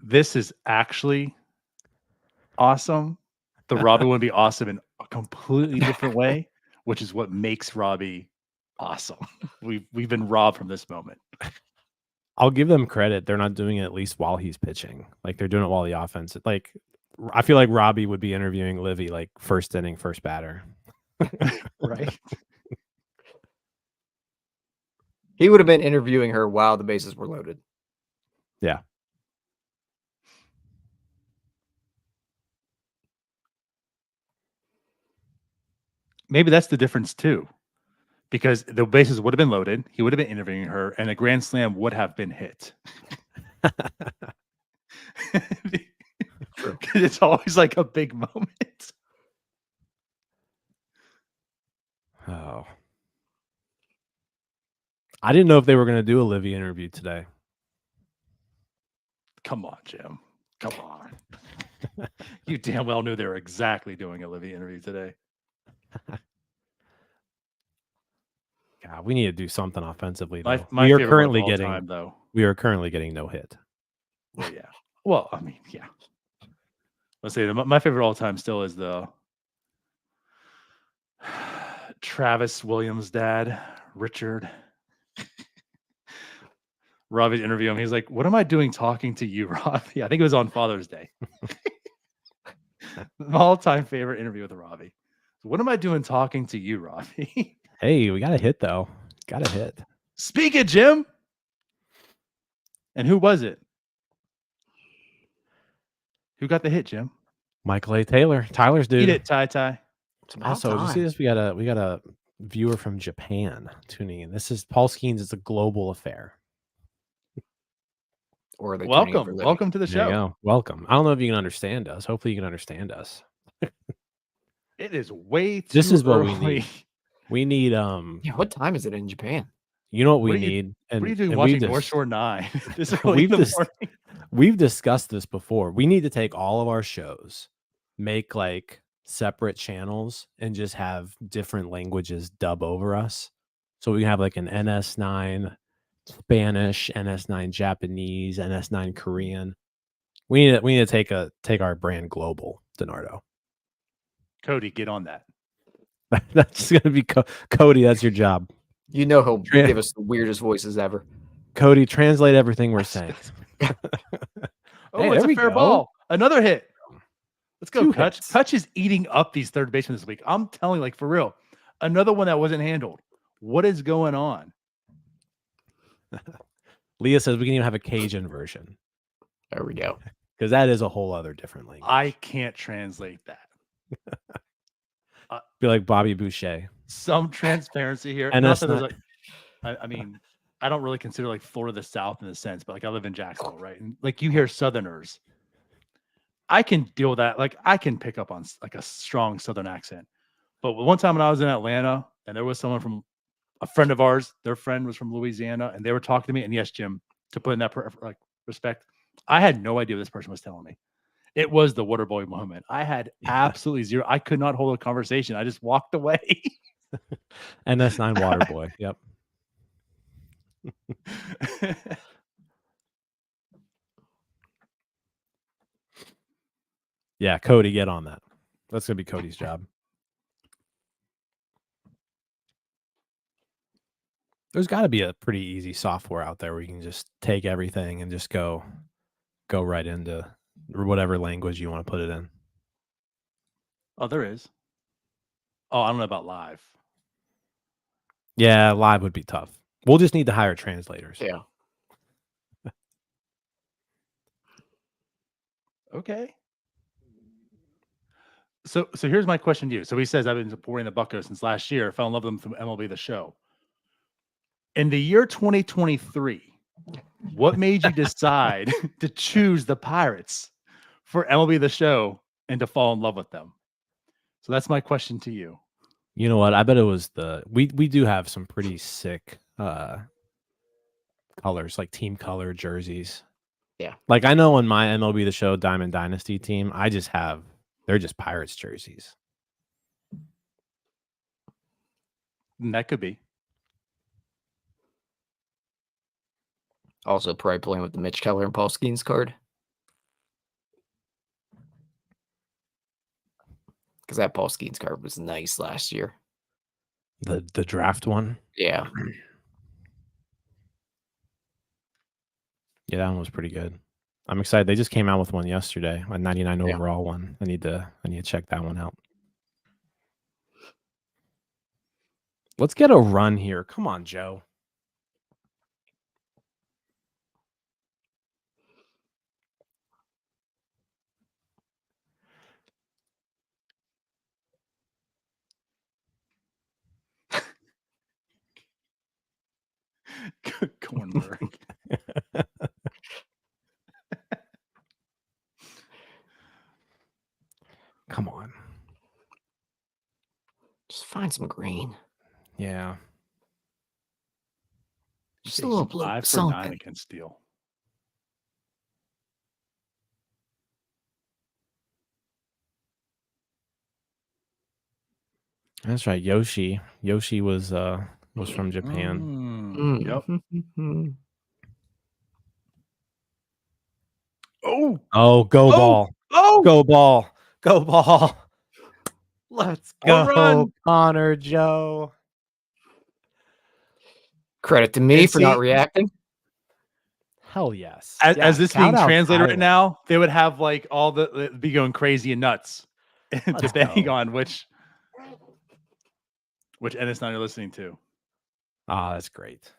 This is actually awesome. The Robbie would be awesome in a completely different way, which is what makes Robbie awesome. We've been robbed from this moment. I'll give them credit. They're not doing it at least while he's pitching. Like, they're doing it while the offense. Like, I feel like Robbie would be interviewing Livy like first inning, first batter. Right. He would have been interviewing her while the bases were loaded. Yeah. Maybe that's the difference too. because the bases would have been loaded. He would have been interviewing her, and a grand slam would have been hit. True. It's always like a big moment. Oh. I didn't know if they were going to do a Livy interview today. Come on, Jim. Come on. You damn well knew they were exactly doing a Livy interview today. God, we need to do something offensively. My Though. my We are favorite currently one of all getting time, though. we are currently getting no hit. Well, yeah. Well, I mean, yeah. Let's say my favorite all time still is the Travis Williams' dad, Richard. Robbie's interview him. He's like, "What am I doing talking to you, Robbie?" I think it was on Father's Day. My all-time favorite interview with Robbie. What am I doing talking to you, Robbie? Hey, we got a hit though. Got a hit. Speak it, Jim. And who was it? Who got the hit, Jim? Michael A. Taylor, Tyler's dude. Eat it, Ty. It's about Also, did you see time. this? We got a viewer from Japan tuning in. This is Paul Skenes. It's a global affair. Or are they tuning in for Welcome. Livy? Welcome to the There you show. go. Welcome. I don't know if you can understand us. Hopefully, you can understand us. It is way too This is what early. we need. We need Yeah, what time is it in Japan? You know what we What are you- need? And What are you doing and watching we North just- Shore 9 this early We've in the just- morning? We've discussed this before. We need to take all of our shows, make like separate channels, and just have different languages dub over us. So we have like an NS9 Spanish, NS9 Japanese, NS9 Korean. We need to take our brand global, Donardo. Cody, get on that. That's gonna be Cody. That's your job. You know he'll Tran- give us the weirdest voices ever. Cody, translate everything we're saying. Oh, Hey, it's there a we fair go. ball. Another hit. Let's go, Two Kutch. hits. Kutch is eating up these third basemen this week. I'm telling you, like, for real. Another one that wasn't handled. What is going on? Leah says we can even have a Cajun version There we go. because that is a whole other different language. I can't translate that. Be like Bobby Boucher. Some transparency here. And Not that's that there's not- like, I mean, I don't really consider like Florida the South in a sense, but like I live in Jacksonville, right? And like you hear Southerners, I can deal with that. Like I can pick up on like a strong Southern accent. But one time when I was in Atlanta and there was someone from a friend of ours, their friend was from Louisiana, and they were talking to me. And yes, Jim, to put in that like respect, I had no idea what this person was telling me. It was the water boy moment. I had absolutely zero. I could not hold a conversation. I just walked away. NS9 Waterboy. Yep. Yeah, Cody, get on that. That's gonna be Cody's job. There's got to be a pretty easy software out there where you can just take everything and just go right into whatever language you want to put it in. Oh, there is. Oh, I don't know about live. Yeah, live would be tough. We'll just need to hire translators. Yeah. Okay. So here's my question to you. So he says I've been supporting the Buccos since last year. Fell in love with them from MLB The Show. In the year 2023, what made you decide to choose the Pirates for MLB The Show and to fall in love with them? So that's my question to you. You know what? I bet it was we do have some pretty sick colors, like team color jerseys. Yeah. Like I know on my MLB The Show Diamond Dynasty team, they're just Pirates jerseys. And that could be. Also, probably playing with the Mitch Keller and Paul Skenes card. Because that Paul Skenes card was nice last year. The draft one. Yeah. Yeah, that one was pretty good. I'm excited. They just came out with one yesterday, a 99 Yeah. overall one. I need to check that one out. Let's get a run here. Come on, Joe. Kornberg. Come on. Just find some green. Yeah. Just a little He's blue. 5 for 9 Something. against Steele. That's right. Yoshi. Yoshi was from Japan. Yep. Mm. Oh, Oh, go Oh! ball. oh, Go ball. Go ball. Let's Home go, run. Connor Joe. Credit to me And for not see- reacting. Hell yes. As, Yeah, as this shout being out translated right Tyler. now, they would have like all the be going crazy and nuts, depending go. on which NS9 you're listening to. Ah, that's great.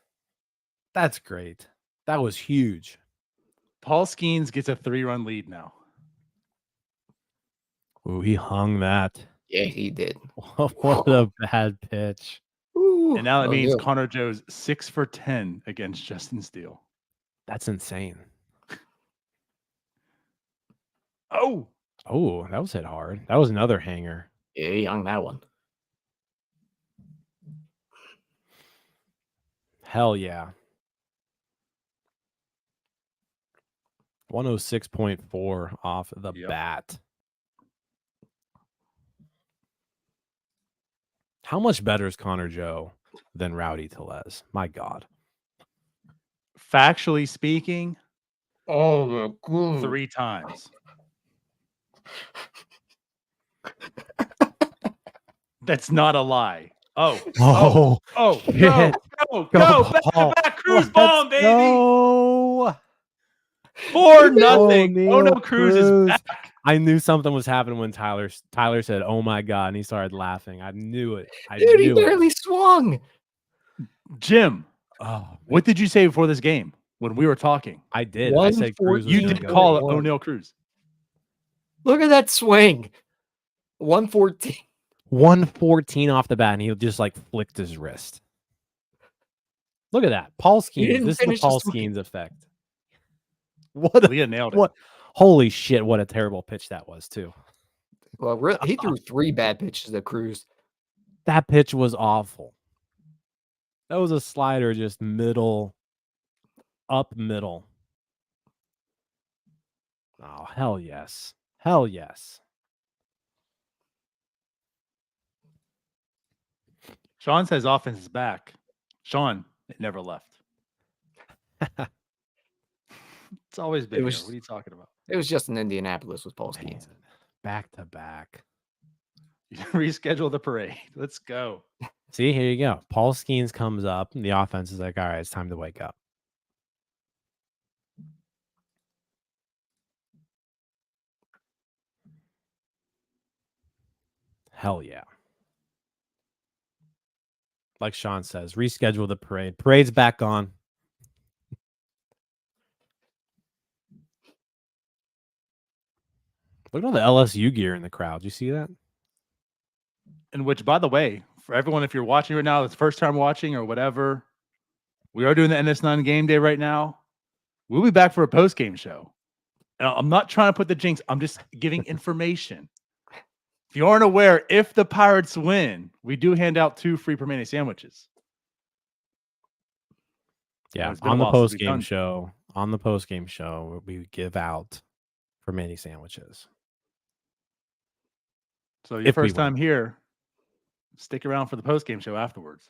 That's great. That was huge. Paul Skenes gets a 3-run lead now. Ooh, he hung that. Yeah, he did. What a bad pitch. Ooh, And now it means no. Connor Joe's 6 for 10 against Justin Steele. That's insane. Oh, Oh, that was hit hard. That was another hanger. Yeah, he hung that one. Hell yeah. 106.4 off the Yep. bat. How much better is Connor Joe than Rowdy Tellez? My God. factually speaking, Oh, my God. 3 times. That's not a lie. Oh, Oh, go, shit. go, Go back ball. to back, Cruz Let's bomb, baby. go. 4-0. Neil Oh no, Cruz is Cruz. back. I knew something was happening when Tyler said, "Oh my God," and he started laughing. I knew it. I Dude, he knew it. barely swung. Jim, Oh, what did you say before this game when we were talking? I did. I said Cruz was You gonna did go. call it 114.1. O'Neal Cruz. Look at that swing. 114. 114 off the bat, and he just like flicked his wrist. Look at that. Paul He Skenes. didn't This is the finish the Paul swing. Skenes effect. What? Leah nailed it. What? Holy shit! What a terrible pitch that was, too. Well, he threw 3 bad pitches to Cruz. That pitch was awful. That was a slider, just middle, up middle. Oh, hell yes. Hell yes. Sean says offense is back. Sean, it never left. It's always been was- here. What are you talking about? It was just in Indianapolis with Paul Man, Skenes. back to back. Reschedule the parade. Let's go. See, here you go. Paul Skenes comes up, and the offense is like, all right, it's time to wake up. Hell yeah. Like Sean says, reschedule the parade. Parade's back on. Look at all the LSU gear in the crowd. You see that? And which, by the way, for everyone, if you're watching right now, it's first time watching or whatever, we are doing the NS9 game day right now. We'll be back for a post game show. And I'm not trying to put the jinx. I'm just giving information. If you aren't aware, if the Pirates win, we do hand out 2 free Pregame sandwiches. Yeah, it's been a on the while since post we've game done- show. On the post game show, we give out for many sandwiches. So your If we first win. time here, stick around for the post game show afterwards.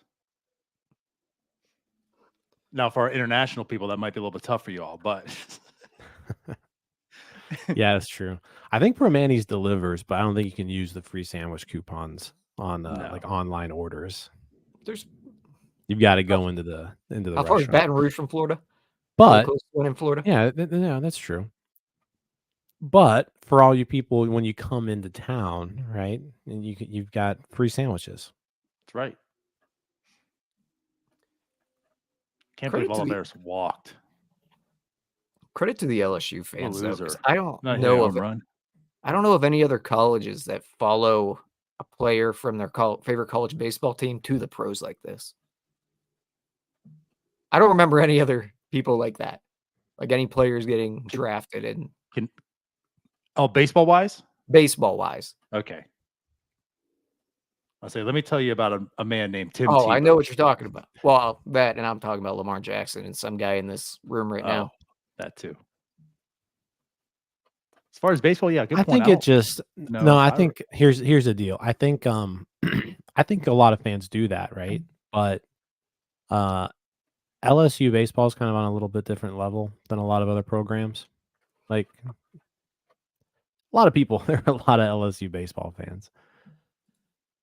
Now, for our international people, that might be a little bit tough for you all, but Yeah, that's true. I think Permanis delivers, but I don't think you can use the free sandwich coupons on No. like online orders. There's You've got to go into the how far is restaurant. Baton Rouge from Florida? But Close to one in Florida. yeah, yeah, that's true. But for all you people, when you come into town, right, and you've got free sandwiches. that's right. Can't Credit believe to all the the- Bears walked. Credit to the LSU fans, though, 'cause loser. I don't Not know know of run. I don't know of any other colleges that follow a player from their favorite college baseball team to the pros like this. I don't remember any other people like that. Like any players getting drafted in baseball wise? baseball wise. Okay. I'll say, let me tell you about a man named Tim Oh, I know Tebow. what you're talking about. Well, that, and I'm talking about Lamar Jackson and some guy in this room right now. That too. As far as baseball, yeah, good I point. think it just no. I I think here's the deal. I think I think a lot of fans do that, right? But LSU baseball is kind of on a little bit different level than a lot of other programs. Like a lot of people, there are a lot of LSU baseball fans.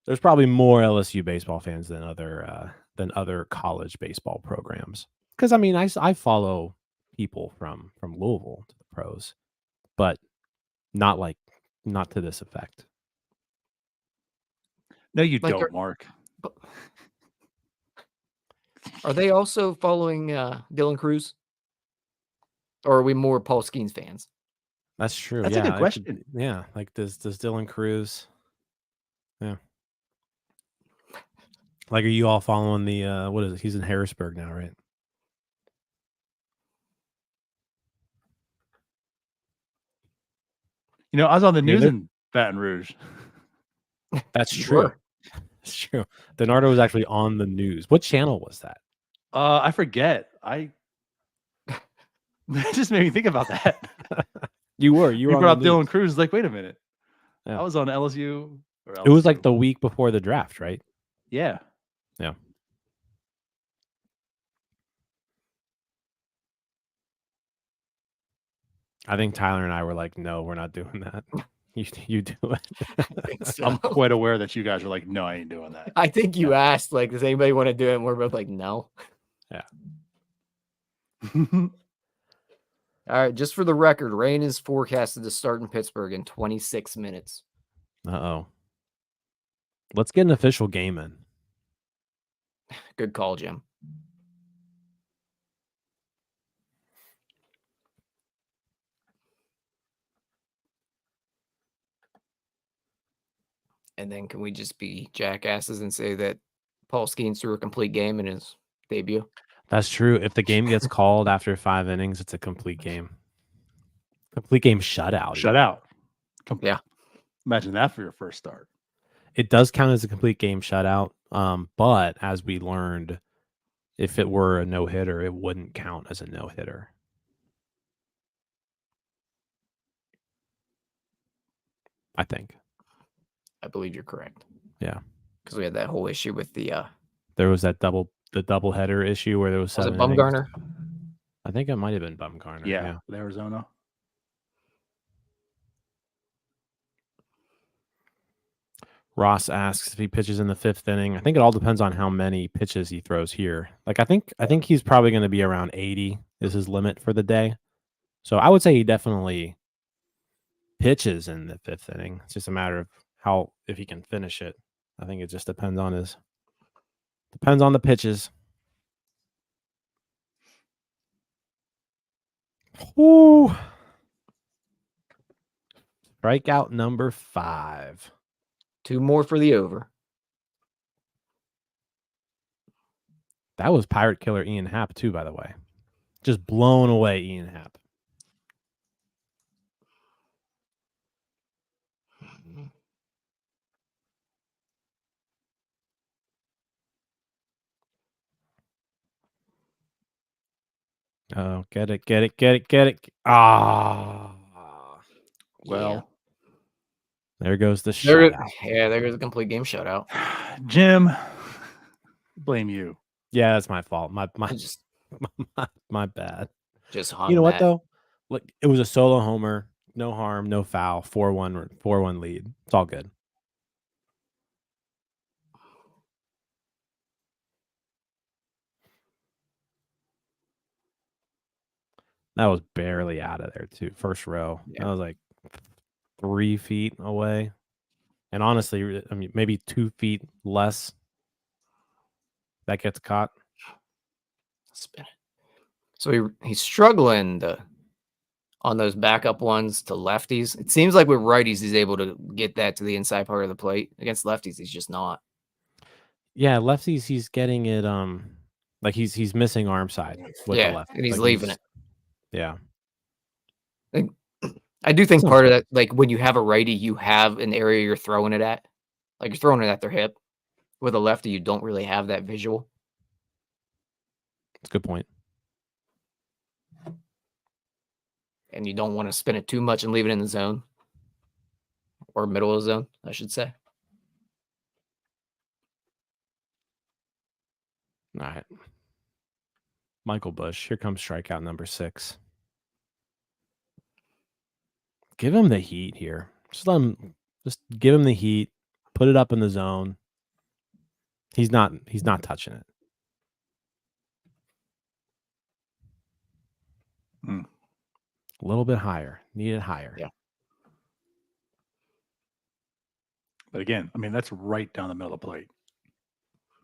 There's probably more LSU baseball fans than other college baseball programs. Because I mean, I follow people from Louisville to the pros, but not to this effect. No, you Like, don't, Mark. Are they also following Dylan Cruz? Or are we more Paul Skenes fans? That's true. That's yeah, a good question. Yeah, like does Dylan Cruz? Yeah. Like, are you all following the what is it? He's in Harrisburg now, right? You know, I was on the news there- in Baton Rouge. That's You true. were. It's true. Donardo was actually on the news. What channel was that? I forget. That just made me think about that. You were You on brought up the Dylan news. Cruz. Like, wait a minute. Yeah. I was on LSU. It was LSU. like the week before the draft, right? Yeah. Yeah. I think Tyler and I were like, no, we're not doing that. You do it. I think so. I'm quite aware that you guys were like, no, I ain't doing that. I think you asked, like, does anybody want to do it? And we're both like, no. Yeah. All right, just for the record, rain is forecasted to start in Pittsburgh in 26 minutes. Uh-oh. Let's get an official game in. Good call, Jim. And then can we just be jackasses and say that Paul Skenes threw a complete game in his debut? That's true. If the game gets called after 5 innings, it's a complete game. Complete game shutout. Shutout. Yeah. Imagine that for your first start. It does count as a complete game shutout. But as we learned, if it were a no-hitter, it wouldn't count as a no-hitter. I think. I believe you're correct. Yeah. Because we had that whole issue with the There was that double header issue where there was 7 it Bumgarner? innings. I think it might have been Bumgarner. Yeah. With Arizona. Ross asks if he pitches in the 5th inning. I think it all depends on how many pitches he throws here. Like I think he's probably going to be around 80 is his limit for the day. So I would say he definitely pitches in the 5th inning. It's just a matter of if he can finish it. I think it just depends on the pitches. Ooh. Strikeout number 5. 2 more for the over. That was Pirate Killer Ian Happ too, by the way. Just blown away Ian Happ. Oh, get it. Ah. Well, there goes the shutout. There goes a complete game shutout. Jim, blame you. Yeah, that's my fault. My Just my bad. Just hung You know what that. though? Look, it was a solo homer, no harm, no foul, 4-1 lead. It's all good. That was barely out of there too. First row. Yeah. That was like 3 feet away. And honestly, I mean, maybe 2 feet less. That gets caught. Spin it. So he's struggling on those backup ones to lefties. It seems like with righties, he's able to get that to the inside part of the plate. Against lefties, he's just not. Yeah, lefties, he's getting it. Like he's missing arm side with the left. And he's Like, leaving it. Yeah. I do think part of that, like when you have a righty, you have an area you're throwing it at. Like you're throwing it at their hip. With a lefty, you don't really have that visual. That's a good point. And you don't want to spin it too much and leave it in the zone. Or middle of the zone, I should say. All right. Michael Busch. Here comes strikeout number 6. Give him the heat here. Just give him the heat. Put it up in the zone. He's not touching it. A little bit higher. Need it higher. Yeah. But again, I mean, that's right down the middle of the plate.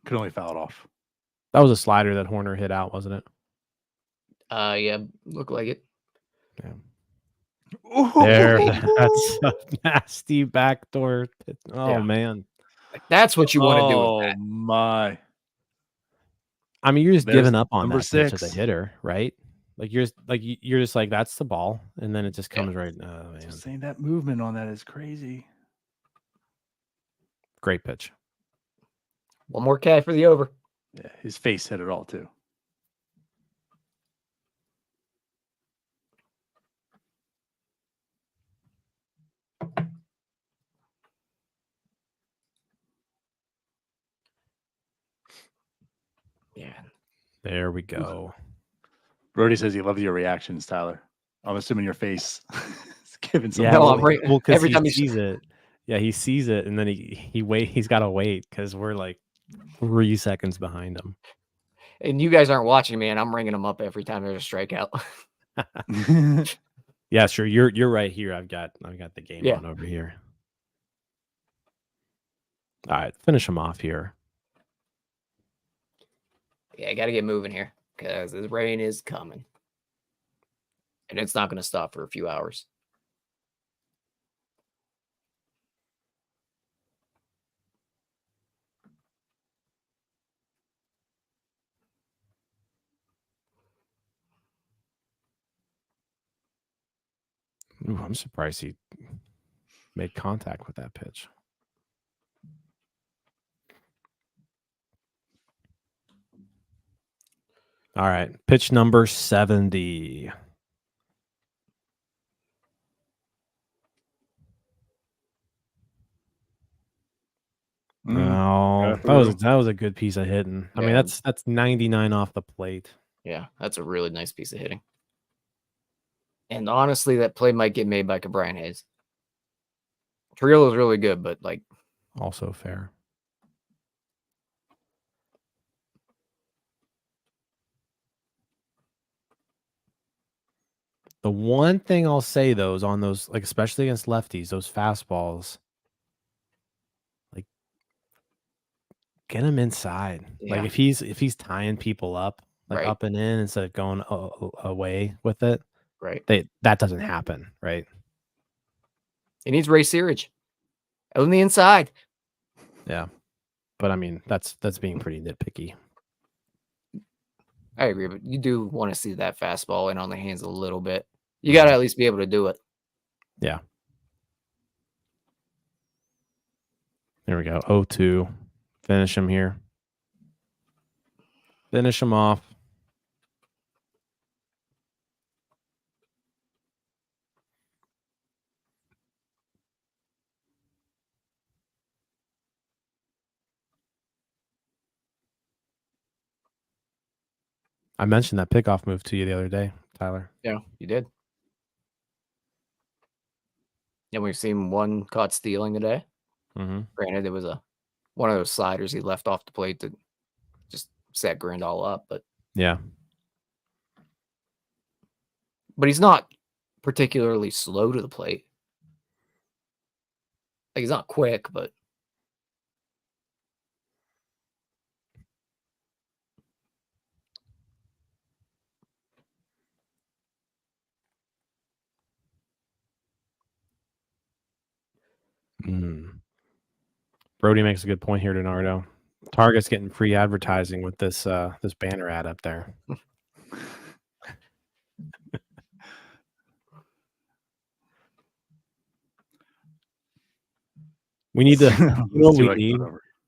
Could only foul it off. That was a slider that Horner hit out, wasn't it? Yeah, looked like it. Yeah. There, that's a nasty backdoor. Oh man, like, that's what you want to do with that. Oh my! I mean, you're just giving up on number that pitch 6 as a hitter, right? Like you're just like that's the ball, and then it just comes right. Oh man, Just saying that movement on that is crazy. Great pitch. One more K for the over. Yeah, his face hit it all too. Yeah. There we go. Brody says he loves your reactions, Tyler. I'm assuming your face is giving some. Yeah, No, well, I'm right- well, because every he time he sees it. Yeah, he sees it, and then he's got to wait because we're like 3 seconds behind him. And you guys aren't watching, man. I'm ringing them up every time there's a strikeout. Yeah, sure. You're right here. I've got the game on over here. All right, finish him off here. Yeah, I got to get moving here because the rain is coming. And it's not going to stop for a few hours. Ooh, I'm surprised he made contact with that pitch. All right, pitch number 70. Oh, that was a good piece of hitting. I mean, that's 99 off the plate. Yeah, that's a really nice piece of hitting. And honestly, that play might get made by Brian Hayes. Triolo is really good, but like also fair. The one thing I'll say though is on those, like especially against lefties, those fastballs, like get him inside. Yeah. Like if he's tying people up, like up and in instead of going away with it, right? That doesn't happen, right? He needs Ray Searage on the inside. Yeah, but I mean that's being pretty nitpicky. I agree, but you do want to see that fastball in on the hands a little bit. You got to at least be able to do it. Yeah. There we go. 0-2. Finish him here. Finish him off. I mentioned that pickoff move to you the other day, Tyler. Yeah, you did. And we've seen one caught stealing today. Granted, it was one of those sliders he left off the plate that just set Grandal up, but yeah. But he's not particularly slow to the plate. Like he's not quick, but Brody makes a good point here, Donardo. Target's getting free advertising with this this banner ad up there. We need to. You know what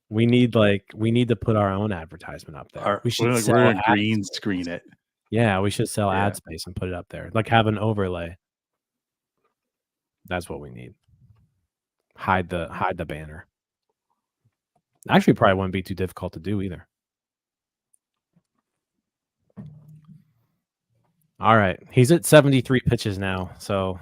we need? We need to put our own advertisement up there. We should we're gonna green screen it. Yeah, we should sell ad space and put it up there. Like have an overlay. That's what we need. Hide the banner. Actually, probably wouldn't be too difficult to do either. All right, he's at 73 pitches now, so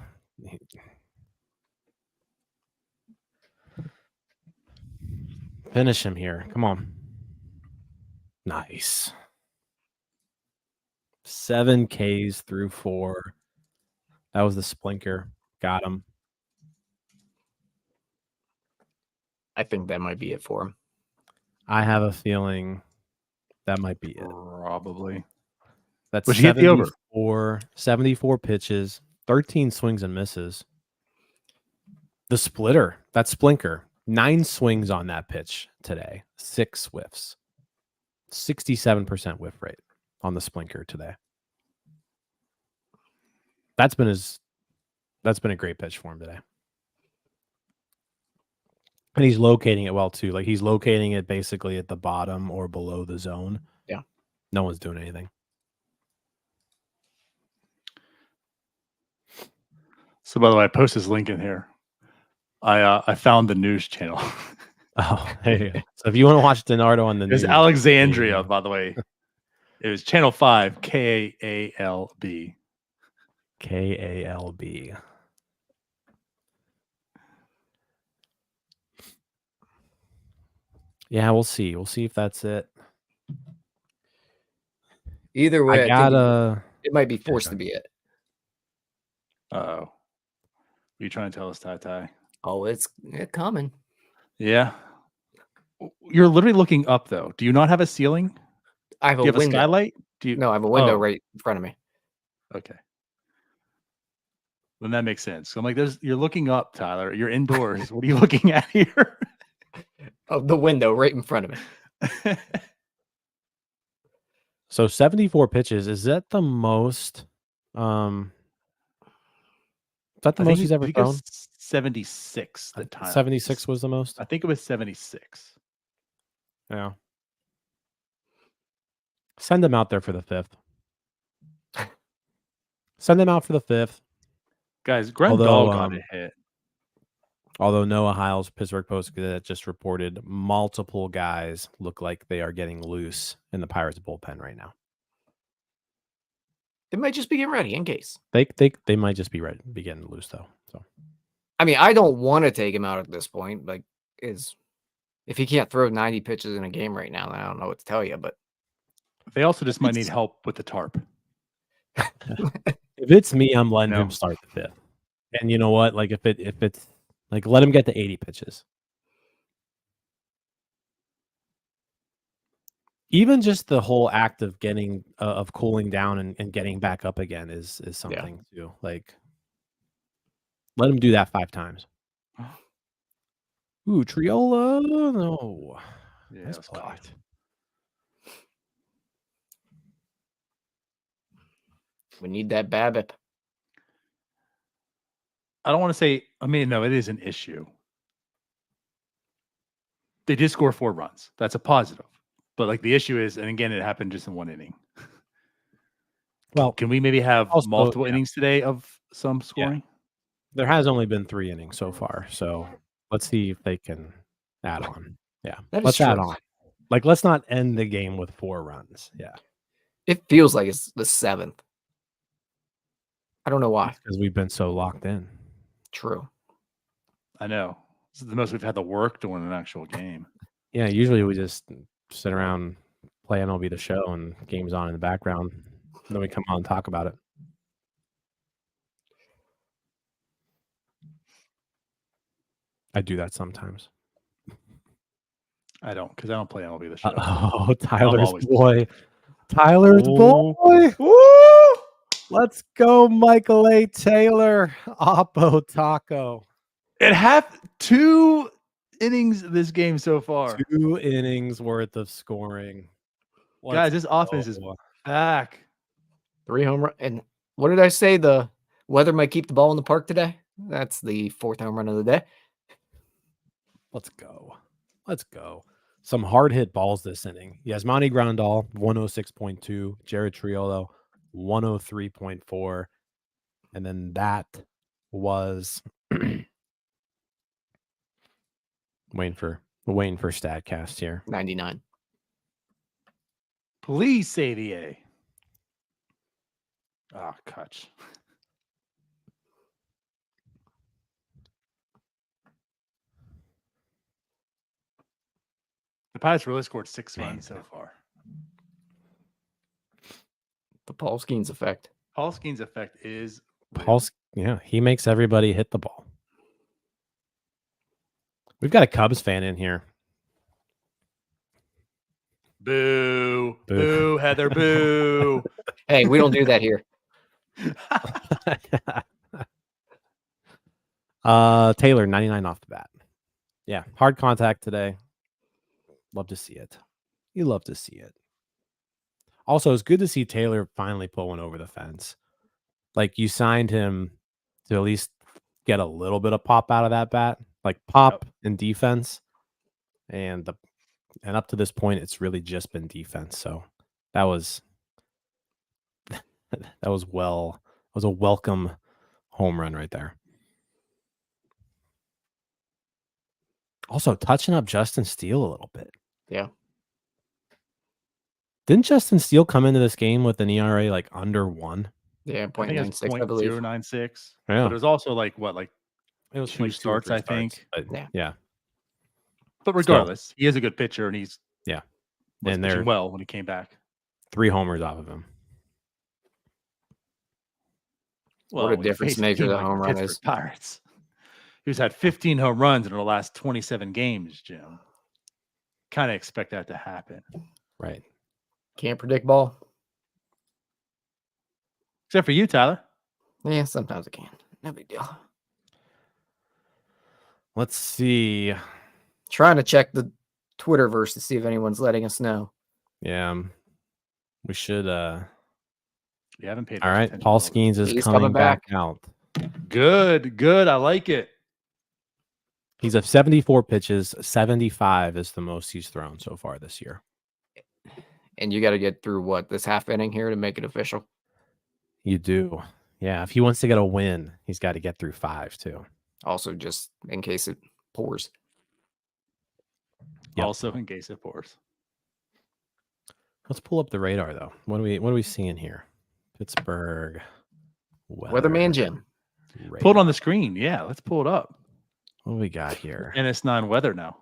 finish him here. Come on. Nice. 7 Ks through 4. That was the splinker. Got him. I think that might be it for him. I have a feeling that might be it. Probably. That's But he hit the over. 74 pitches, 13 swings and misses. The splitter, that splinker, 9 swings on that pitch today, 6 whiffs. 67% whiff rate on the splinker today. That's been a great pitch for him today. And he's locating it well too. Like he's locating it basically at the bottom or below the zone. Yeah. No one's doing anything. So by the way, I post this link in here. I found the news channel. Oh, there you go. So if you want to watch Donardo on the news, it's Alexandria, by the way. It was Channel 5, KALB. KALB. Yeah, we'll see. We'll see if that's it. Either way, I think it might be forced to be it. Oh. Are you trying to tell us, Ty? Oh, it's coming. Yeah. You're literally looking up, though. Do you not have a ceiling? I have Do you have a window. a skylight? No, I have a window right in front of me. Okay. Then that makes sense. So I'm like, you're looking up, Tyler. You're indoors. What are you looking at here? Oh, the window right in front of me. So 74 pitches. Is that the most? Is that the most he's ever thrown? 76. The time 76 was the most. I think it was 76. Yeah. Send him out there for the 5th. Send him out for the 5th. Guys, Grendel got a hit. Although Noah Hiles, Pittsburgh Post-Gazette, just reported multiple guys look like they are getting loose in the Pirates bullpen right now. They might just be getting ready in case. They might just be ready, be getting loose though. So, I mean, I don't want to take him out at this point. Like, if he can't throw 90 pitches in a game right now, then I don't know what to tell you. But they also just might need help with the tarp. If it's me, I'm letting him start the 5th. And you know what? Like if it's like let him get to 80 pitches. Even just the whole act of getting of cooling down and getting back up again is something too. Like let him do that 5 times. Ooh, Triola. No. Yeah, that's caught. We need that BABIP. I don't want to say, no, it is an issue. They did score 4 runs. That's a positive. But like the issue is, and again, it happened just in 1 inning. Well, can we maybe have multiple innings today of some scoring? Yeah. There has only been 3 innings so far. So let's see if they can add on. Yeah. Let's add on. Like, let's not end the game with 4 runs. Yeah. It feels like it's the 7th. I don't know why. Because we've been so locked in. True. I know. This is the most we've had to work during an actual game. Yeah, usually we just sit around, play MLB The Show, and game's on in the background. And then we come on and talk about it. I do that sometimes. I don't, because I don't play MLB The Show. Oh, Tyler's boy. Tyler's boy. Woo! Let's go, Michael A. Taylor. Oppo Taco. It happened 2 innings of this game so far. 2 innings worth of scoring. Guys, this offense is back. 3 home run. And what did I say? The weather might keep the ball in the park today. That's the 4th home run of the day. Let's go. Let's go. Some hard hit balls this inning. Yasmani Grandal, 106.2. Jared Triolo, 103.4. And then that was waiting for StatCast here. 99. Please say the A. Ah, Kutch. The Pirates really scored 6 runs so far. The Paul Skenes effect. Paul Skenes effect is real. He makes everybody hit the ball. We've got a Cubs fan in here. Boo. Boo, Heather, boo. Hey, we don't do that here. Taylor, 99 off the bat. Yeah, hard contact today. Love to see it. You love to see it. Also, it's good to see Taylor finally pull one over the fence. Like, you signed him to at least get a little bit of pop out of that bat, like pop and defense. And up to this point, it's really just been defense. So that was a welcome home run right there. Also, touching up Justin Steele a little bit. Yeah. Didn't Justin Steele come into this game with an ERA like under 1? Yeah, I think it's 0.96, I believe. 0.096. Yeah. But it was also like what, like It was 2 starts, I think. Yeah. But regardless, he is a good pitcher, and he's Yeah. was And pitching they're well when he came back. 3 homers off of him. What a when you difference face a maker team the like home run Pittsburgh is. Pirates. He's had 15 home runs in the last 27 games, Jim. Kind of expect that to happen. Right. Can't predict ball. Except for you, Tyler. Yeah, sometimes I can. No big deal. Let's see. Trying to check the Twitterverse to see if anyone's letting us know. Yeah. We should You haven't paid all much right. attention Paul to it. Skenes is He's coming coming back back. out. Good. I like it. He's at 74 pitches. 75 is the most he's thrown so far this year. And you got to get through this half inning here to make it official. You do. Yeah. If he wants to get a win, he's got to get through 5 too. Also, just in case it pours. Yep. Also, in case it pours. Let's pull up the radar though. What are we seeing here? Pittsburgh Weatherman Jim. radar. Pull it on the screen. Yeah, let's pull it up. What do we got here? NS9 weather now.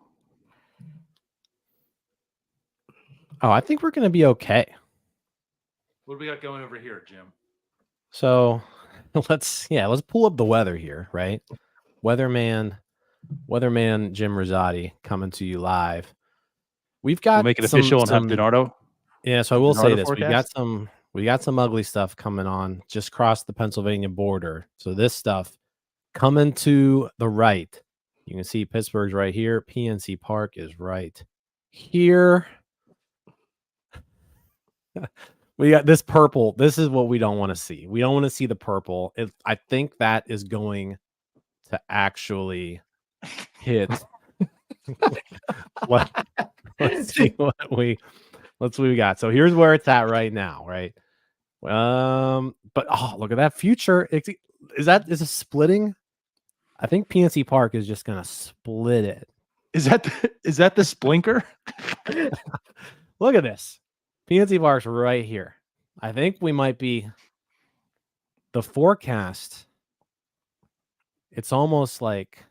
Oh, I think we're going to be okay. What do we got going over here, Jim? So let's pull up the weather here, right? Weatherman Jim Rosati coming to you live. We've got We'll make it official and have DiNardo. Yeah, so I will say DiNardo this: forecast? we got some ugly stuff coming on just across the Pennsylvania border. So this stuff coming to the right. You can see Pittsburgh's right here. PNC Park is right here. We got this purple. This is what we don't want to see. We don't want to see the purple. I think that is going to actually hit. Let's see what we got. So here's where it's at right now, right? But look at that future. Is it splitting? I think PNC Park is just gonna split it. Is that the splinker? Look at this. PNC Park's right here. I think we might be the forecast. It's almost like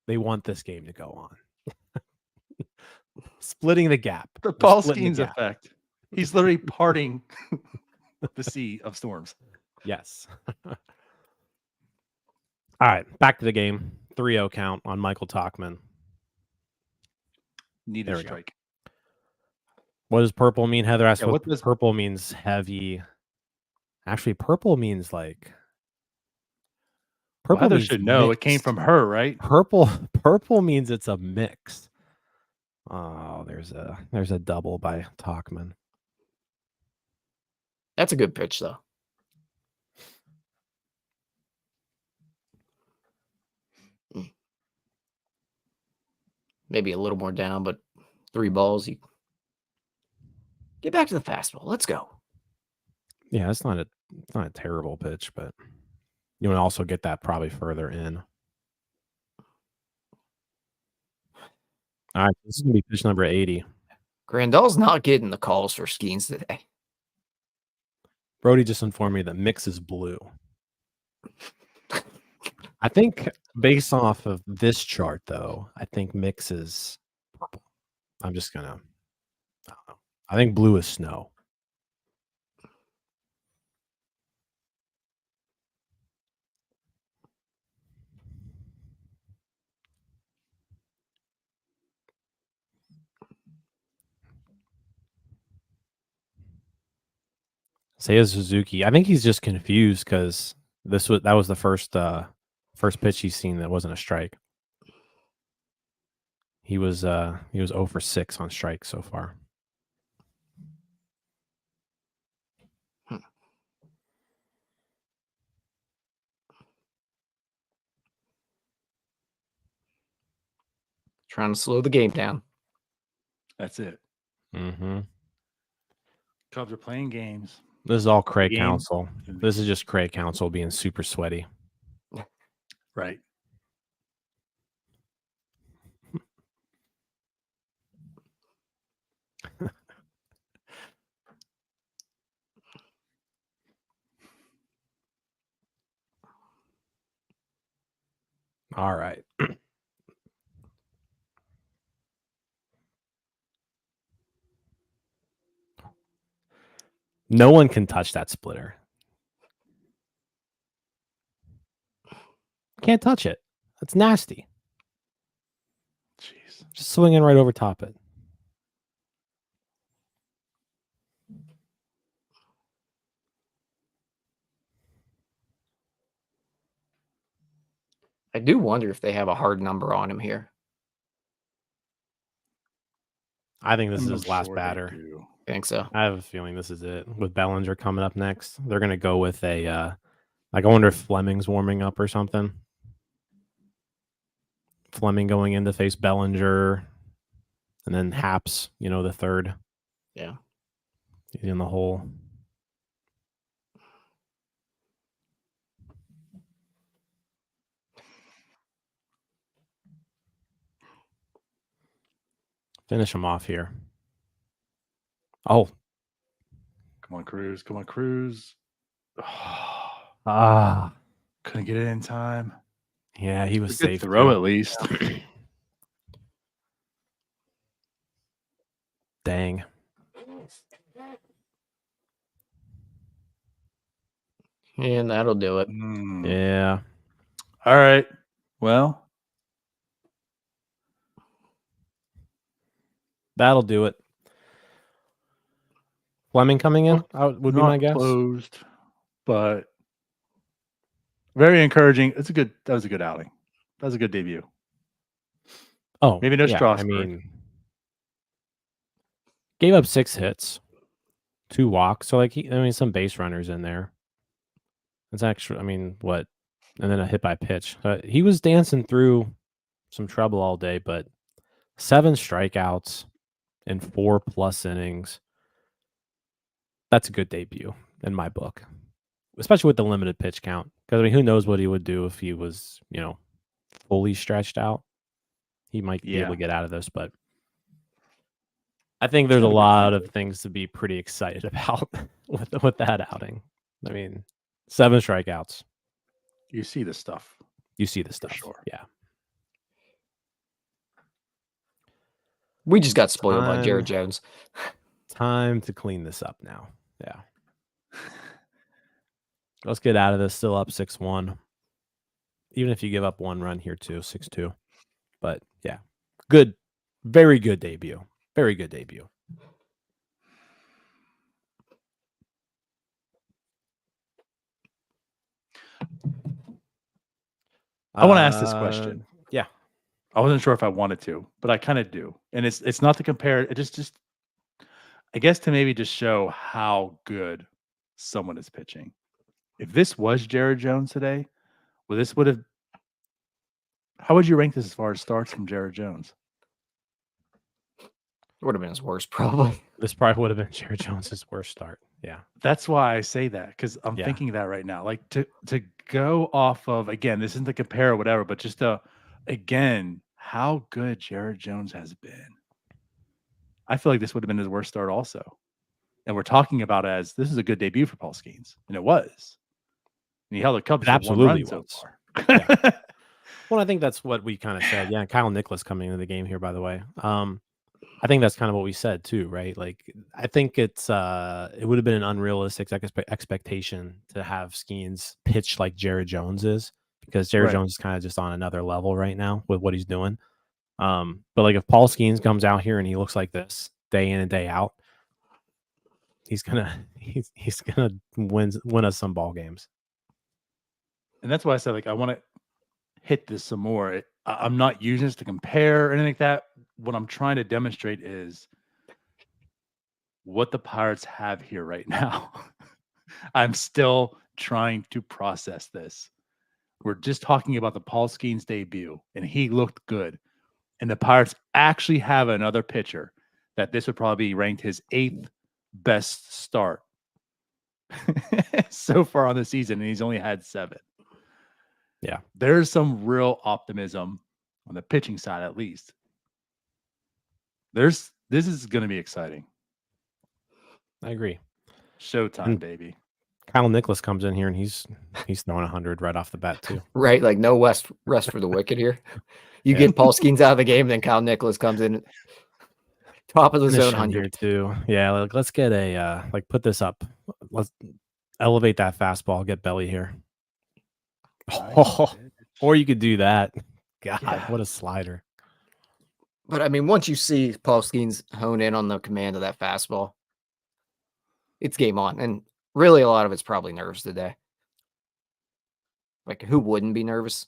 they want this game to go on. Splitting the gap. The Paul Splitting Skenes the gap. effect. He's literally parting the sea of storms. Yes. All right, back to the game. 3-0 count on Michael Tauchman. Need There a we go. strike. What does purple mean? Heather asked Yeah, what what does- purple means. Heavy. Actually, purple means like Purple Heather means should know. It came mixed. from her, right? Purple means it's a mix. Oh, there's a double by Talkman. That's a good pitch, though. Maybe a little more down, but 3 balls. You get back to the fastball. Let's go. Yeah, it's not a terrible pitch, but you want to also get that probably further in. All right, this is gonna be pitch number 80. Grandal's not getting the calls for Skenes today. Brody just informed me that mix is blue. I think based off of this chart, though, I think mix is purple. I'm just gonna. I don't know. I think blue is snow. Seiya Suzuki. I think he's just confused because that was the first pitch he's seen that wasn't a strike. He was 0 for 6 on strike so far. Trying to slow the game down. That's it. Mm-hmm. Cubs are playing games. This is all Craig Game. Counsell. This is just Craig Counsell being super sweaty. Right. All right. No one can touch that splitter. Can't touch it. That's nasty. Jeez. Just swinging right over top it. I do wonder if they have a hard number on him here. I think this is I'm his last sure they batter. do. I think so. I have a feeling this is it. With Bellinger coming up next, they're gonna go with a like I wonder if Fleming's warming up or something. Fleming going in to face Bellinger, and then Haps, the third. Yeah. He's in the hole. Finish him off here. Oh. Come on, Cruz. Come on, Cruz. Ah. Couldn't get it in time. Yeah, he was It's a good safe. throw too. at least. Dang. And that'll do it. Yeah. All right. Well, That'll do it. Fleming coming in would be not my guess. closed, but very encouraging. That was a good outing. That was a good debut. Oh, Maybe no yeah, Strasburg. Gave up 6 hits, 2 walks. So some base runners in there. It's actually, what? And then a hit by pitch. He was dancing through some trouble all day, but 7 strikeouts in 4+ innings. That's a good debut in my book, especially with the limited pitch count. Because who knows what he would do if he was, fully stretched out. He might be able to get out of this, but I think there's a lot of things to be pretty excited about with that outing. 7 strikeouts. You see the stuff. Sure. Yeah. We just got spoiled by Jared Jones. Time to clean this up now. Yeah. Let's get out of this. Still up 6-1. Even if you give up 1 run here too, 6-2. But yeah, good. Very good debut. Very good debut. I want to ask this question. Yeah. I wasn't sure if I wanted to, but I kind of do. And it's not to compare it. It just I guess to maybe just show how good someone is pitching. If this was Jared Jones today, well, this would have. How would you rank this as far as starts from Jared Jones? It would have been his worst, probably. This probably would have been Jared Jones's worst start. Yeah. That's why I say that, because I'm Yeah. thinking that right now. Like to go off of, again, this isn't to compare or whatever, but just again, how good Jared Jones has been. I feel like this would have been his worst start also. And we're talking about as this is a good debut for Paul Skenes. And it was. And he held a Cubs It to absolutely 1 run was. so far. Yeah. Well, I think that's what we kind of said. Yeah, Kyle Nicholas coming into the game here, by the way. I think that's kind of what we said too, right? Like, I think it would have been an unrealistic expectation to have Skenes pitch like Jared Jones is, because Jared Right. Jones is kind of just on another level right now with what he's doing. But like if Paul Skenes comes out here and he looks like this day in and day out, he's gonna win us some ball games. And that's why I said, like, I want to hit this some more. I'm not using this to compare or anything like that. What I'm trying to demonstrate is what the Pirates have here right now. I'm still trying to process this. We're just talking about the Paul Skenes debut, and he looked good. And the Pirates actually have another pitcher that this would probably be ranked his 8th best start so far on the season, and he's only had 7. Yeah. There's some real optimism on the pitching side, at least. This is going to be exciting. I agree. Showtime, baby. Kyle Nicholas comes in here and he's throwing 100 right off the bat too. Right, like no rest for the wicked here. You Yeah. get Paul Skenes out of the game, then Kyle Nicholas comes in top of the zone Finish him here 100. too. Yeah, like let's get a like put this up. Let's elevate that fastball, get belly here. Oh, or you could do that. God, Yeah. what a slider. But I mean, once you see Paul Skenes hone in on the command of that fastball, it's game on. And really, a lot of it's probably nerves today. Like, who wouldn't be nervous?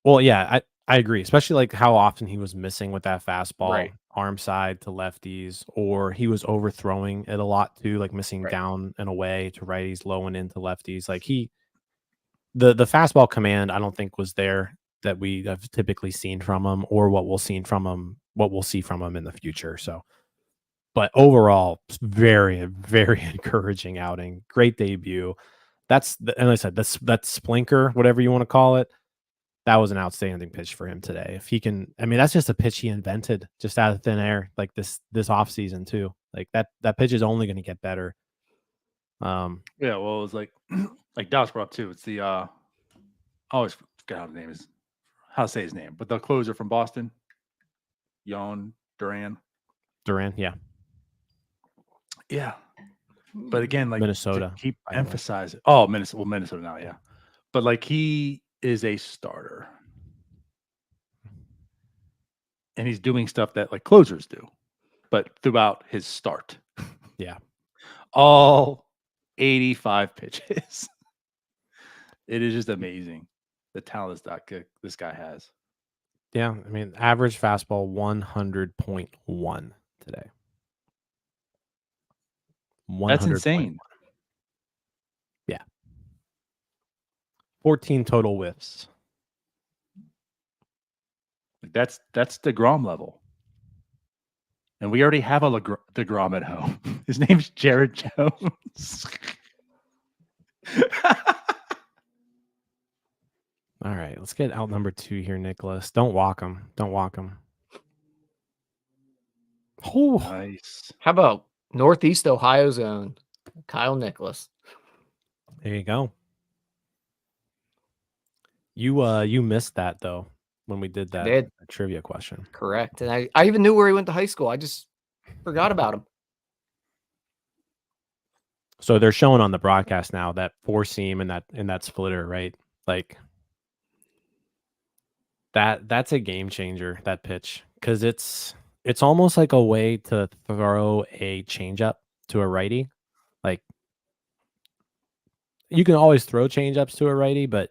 Well, yeah, I agree, especially like how often he was missing with that fastball, Right. arm side to lefties, or he was overthrowing it a lot too, like missing Right. down and away to righties, low and into lefties. Like the fastball command, I don't think was there that we have typically seen from him, or what we'll see from him in the future. So, but overall, very, very encouraging outing. Great debut. And like I said, that splinker, whatever you want to call it, that was an outstanding pitch for him today. If he can, I mean, that's just a pitch he invented just out of thin air, like this offseason too. Like that pitch is only going to get better. Yeah, well, it was like Dallas brought up too. It's the I always forget how his name is, how to say his name, but the closer from Boston, Duran. Yeah. Yeah. But again, like Minnesota, to keep by the way. emphasizing. Oh, Minnesota now, yeah. But like he is a starter. And he's doing stuff that like closers do, but throughout his start. Yeah. All 85 pitches. It is just amazing the talent this guy has. Yeah. I mean, average fastball 100.1 today. That's 100.1. insane. Yeah. 14 total whiffs. That's DeGrom level. And we already have a DeGrom at home. His name's Jared Jones. All right, let's get out number 2 here, Nicholas. Don't walk him. Oh, Nice. How about Northeast Ohio zone, Kyle Nicholas? there you go. You missed that though when we did that did. trivia question. Correct. And I even knew where he went to high school. I just forgot about him. So they're showing on the broadcast now that 4-seam and that splitter, right? Like that's a game changer, that pitch, because it's almost like a way to throw a changeup to a righty. Like you can always throw changeups to a righty, but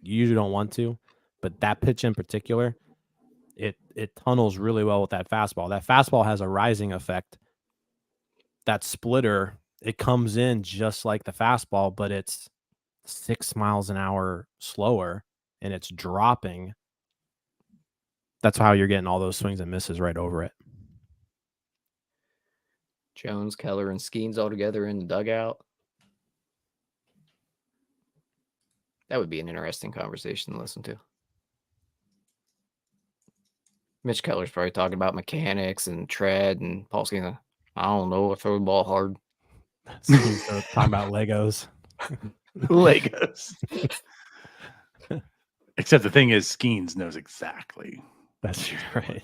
You usually don't want to, but that pitch in particular, it tunnels really well with that fastball. That fastball has a rising effect. That splitter, it comes in just like the fastball, but it's 6 miles an hour slower and it's dropping. That's how you're getting all those swings and misses right over it. Jones, Keller, and Skenes all together in the dugout. That would be an interesting conversation to listen to. Mitch Keller's probably talking about mechanics and tread, and Paul's going to, I don't know, I throw the ball hard. Skenes talking about Legos. Legos. Except the thing is, Skenes knows exactly. That's right.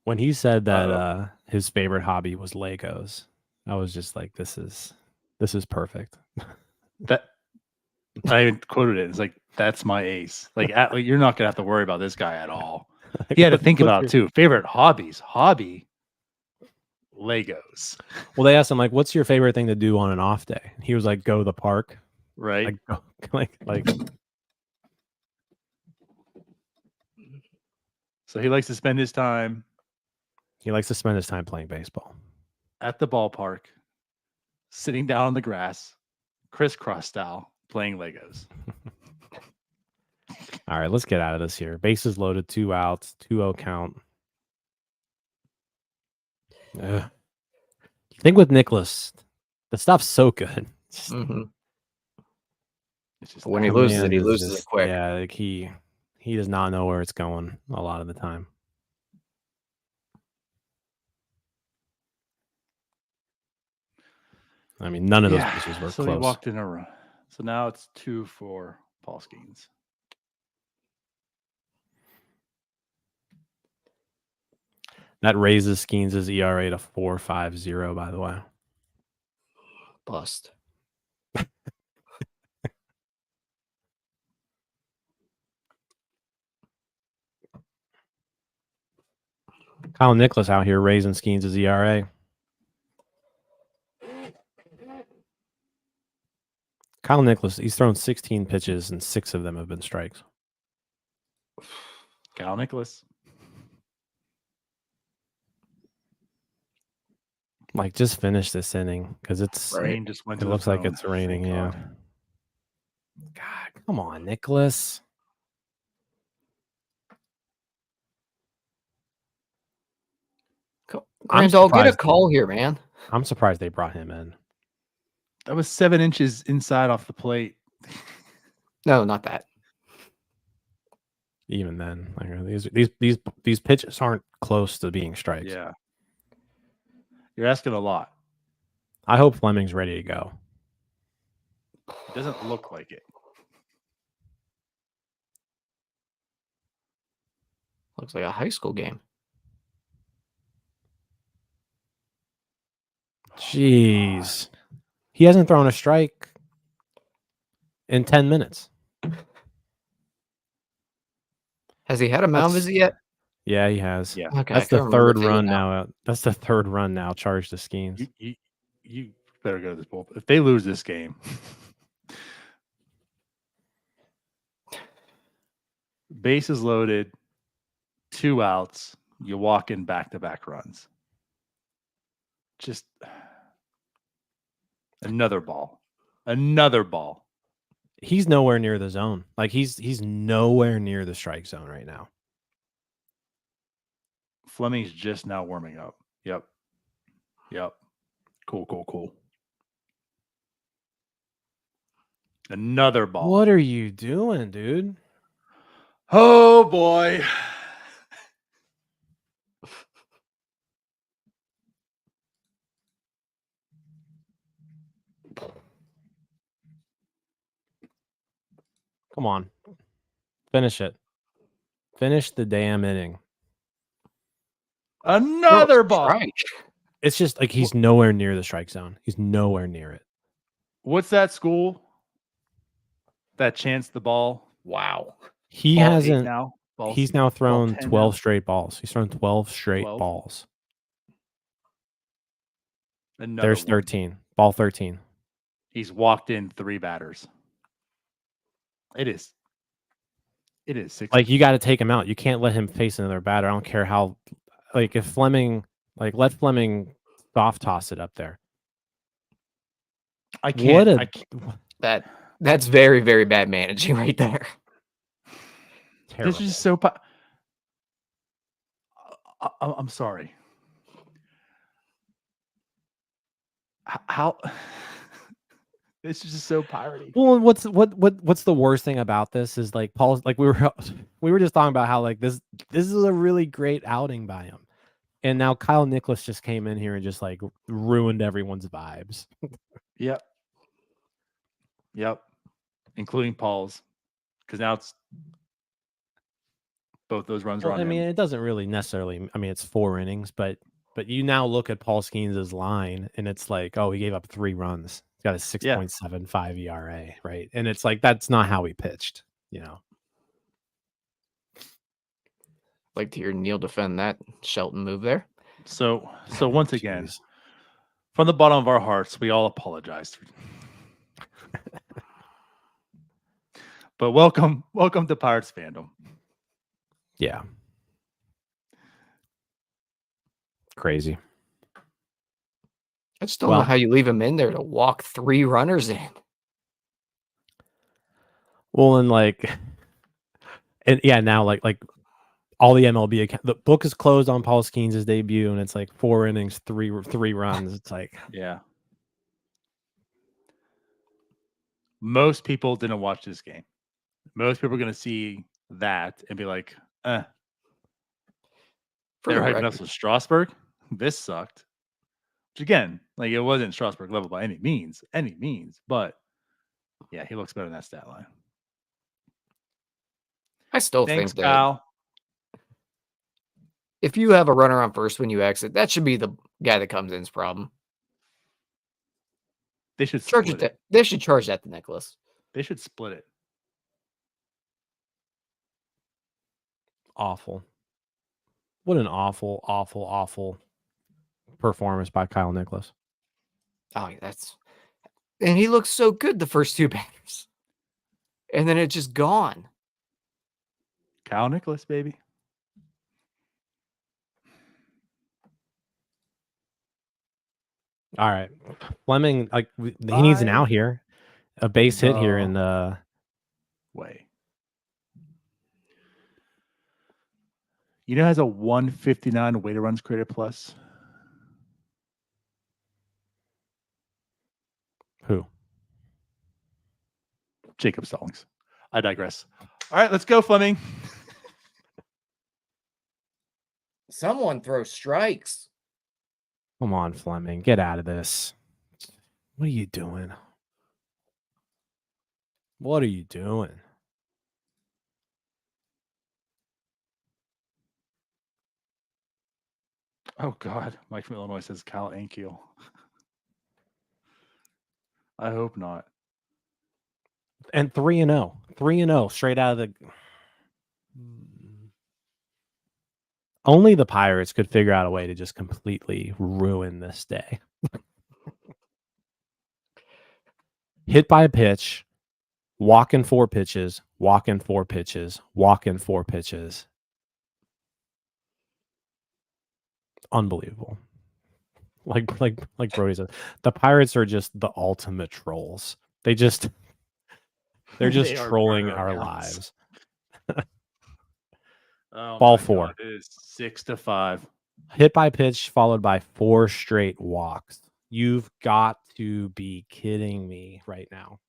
When he said that his favorite hobby was Legos, I was just like, this is perfect. That I quoted it. It's like, that's my ace. Like, you're not gonna have to worry about this guy at all. He had to think about it too. Favorite hobby, Legos. Well, they asked him like, "What's your favorite thing to do on an off day?" He was like, "Go to the park." Right. Like. So he likes to spend his time. He likes to spend his time playing baseball at the ballpark, sitting down on the grass, crisscross style, playing Legos. All right, let's get out of this here. Bases loaded, 2 outs, 2-0 count. I think with Nicholas, the stuff's so good. It's just when he loses it, he loses it quick. Yeah, like he does not know where it's going a lot of the time. I mean, none of those pitches were so close. He walked in a run. So now it's 2 for Paul Skenes. That raises Skenes' ERA to 4.50, by the way. Bust. Kyle Nicholas out here raising Skenes' ERA. Kyle Nicholas, he's thrown 16 pitches and 6 of them have been strikes. Kyle Nicholas. Like, just finish this inning because it's rain just went. It looks like it's raining. Yeah. God, come on, Nicholas. I'll get a call here, man. I'm surprised they brought him in. That was 7 inches inside off the plate. No, not that. Even then, like these pitches aren't close to being strikes. Yeah. You're asking a lot. I hope Fleming's ready to go. It doesn't look like it. Looks like a high school game. Jeez. He hasn't thrown a strike in 10 minutes. Has he had a mound visit yet? Yeah, he has. Yeah. Okay, That's the third run now. That's the third run now charged to Skenes. You better go to this bullpen. If they lose this game, bases loaded, 2 outs, you walk in back-to-back runs. Just another ball. He's nowhere near the zone. Like he's nowhere near the strike zone right now. Fleming's just now warming up. Yep. Cool. Another ball. What are you doing, dude? Oh boy. Come on. Finish it. Finish the damn inning. Another ball. Strike. It's just like he's nowhere near the strike zone. He's nowhere near it. What's that school that chanced the ball? Wow. He Ball hasn't 8 now. He's now thrown 10 12 now. straight balls. He's thrown 12 straight 12. balls. Another There's one. 13. Ball 13. He's walked in 3 batters. It is 6. Like, you got to take him out. You can't let him face another batter. I don't care how, like, if Fleming, like, let Fleming soft toss it up there. I can't. What I can't. That's very, very bad managing right there. Terrible. This is just so. I'm sorry. How? This is just so piratey. Well, what's the worst thing about this is, like, Paul's, like, we were just talking about how, like, this is a really great outing by him, and now Kyle Nicholas just came in here and just, like, ruined everyone's vibes. Yep. Including Paul's, because now it's both those runs are Well, on I mean, him. it doesn't really necessarily. I mean, it's 4 innings, but you now look at Paul Skenes' line, and it's like, oh, he gave up 3 runs. He's got a 6.75 ERA, right? And it's like, that's not how he pitched, you know. Like to hear Neil defend that Shelton move there. So once again, Jeez. from the bottom of our hearts, we all apologize. But welcome to Pirates fandom. Yeah. Crazy. I just don't know how you leave him in there to walk 3 runners in. Well, and like, and yeah, now like all the MLB account, the book is closed on Paul Skenes' debut, and it's like 4 innings, three runs. It's like, Yeah. Most people didn't watch this game. Most people are going to see that and be like, For they're the hyping record, us with Strasburg. This sucked. Which again, like, it wasn't Strasburg level by any means, but yeah, he looks better than that stat line. I still Thanks, think that Kyle. if you have a runner on first when you exit, that should be the guy that comes in's problem. They should Charge split it. it. They should charge that to Nicholas. They should split it. awful. What an awful, awful, awful performance by Kyle Nicholas. Oh, and he looks so good the first 2 batters. And then it's just gone. Kyle Nicholas, baby. All right. Fleming, like, he needs an out here. A base hit here in the way. You know, has a 159 weighted runs created plus. Who? Jacob Stallings. I digress. All right, let's go, Fleming. Someone throw strikes. Come on, Fleming. Get out of this. What are you doing? What are you doing? Oh, God. Mike from Illinois says Cal Ankiel. I hope not. And 3-0. 3-0 straight out of the... Only the Pirates could figure out a way to just completely ruin this day. Hit by a pitch, walk in 4 pitches, walk in 4 pitches, walk in 4 pitches. Unbelievable. Like Brody said, the Pirates are just the ultimate trolls. They're just trolling our lives. Ball 4. God, it is 6-5. Hit by pitch followed by 4 straight walks. You've got to be kidding me right now.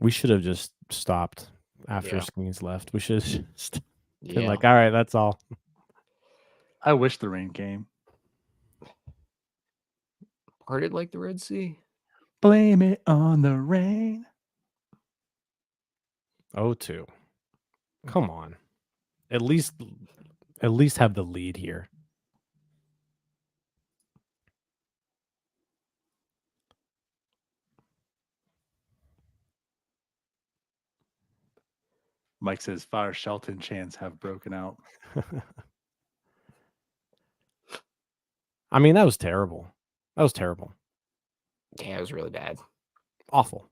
We should have just stopped after Skenes left. We should have just been like, all right, that's all. I wish the rain came. Parted like the Red Sea. Blame it on the rain. 0-2. Come on. At least have the lead here. Mike says Fire Shelton chants have broken out. I mean, that was terrible. That was terrible. Yeah, it was really bad. Awful.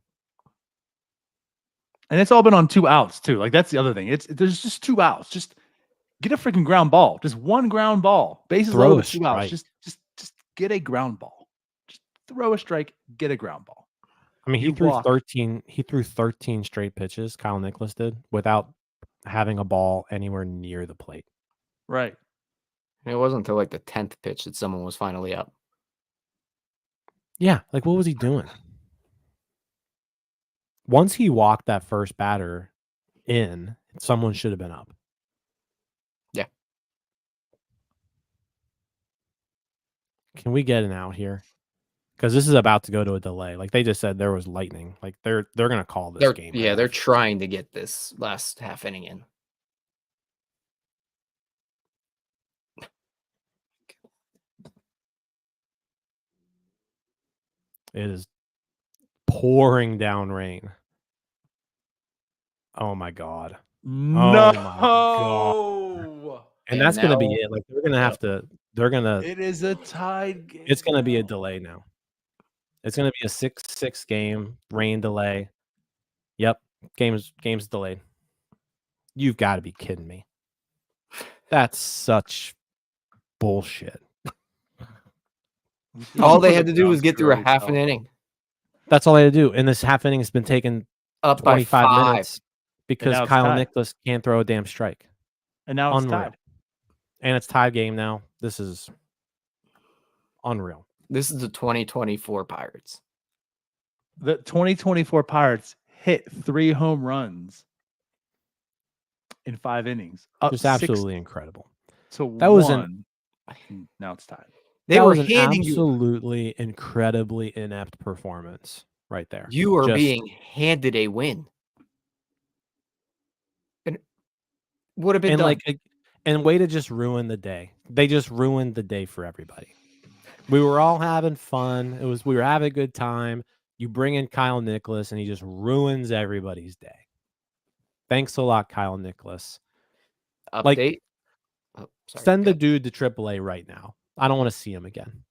And it's all been on 2 outs too. Like that's the other thing. There's just 2 outs. Just get a freaking ground ball. Just one ground ball. Bases Throw loaded, a 2 outs. strike. Just get a ground ball. Just throw a strike, get a ground ball. I mean, he You threw walk. 13. He threw 13 straight pitches. Kyle Nicholas did without having a ball anywhere near the plate. Right. And it wasn't until like the 10th pitch that someone was finally up. Yeah, like what was he doing? Once he walked that first batter in, someone should have been up. Yeah. Can we get an out here? Because this is about to go to a delay. Like they just said, there was lightning. Like they're gonna call this game. Yeah, right they're after. trying to get this last half inning in. It is pouring down rain. Oh my god. No. And And that's gonna be now- it. Like they're gonna have to. They're gonna. It is a tied game. It's gonna be a delay now. It's gonna be a 6-6 game, rain delay. Yep, game's delayed. You've got to be kidding me. That's such bullshit. All they had to do was get through a half an inning. That's all they had to do. And this half inning has been taken Up by 25 5. minutes because now it's Kyle tied. Nicholas can't throw a damn strike. And now it's Unreal. tied. And it's tied game now. This is unreal. This is the 2024 Pirates. The 2024 Pirates hit 3 home runs in 5 innings. Just absolutely incredible. So That was now it's tied. They That were was an handing you. absolutely incredibly inept performance right there. You are Just- being handed a win. And would have been and done. like and way to just ruin the day. They just ruined the day for everybody. We were all having fun. We were having a good time. You bring in Kyle Nicholas and he just ruins everybody's day. Thanks a lot, Kyle Nicholas. Update. like, Oh, sorry. Send Go the dude to AAA right now. I don't want to see him again.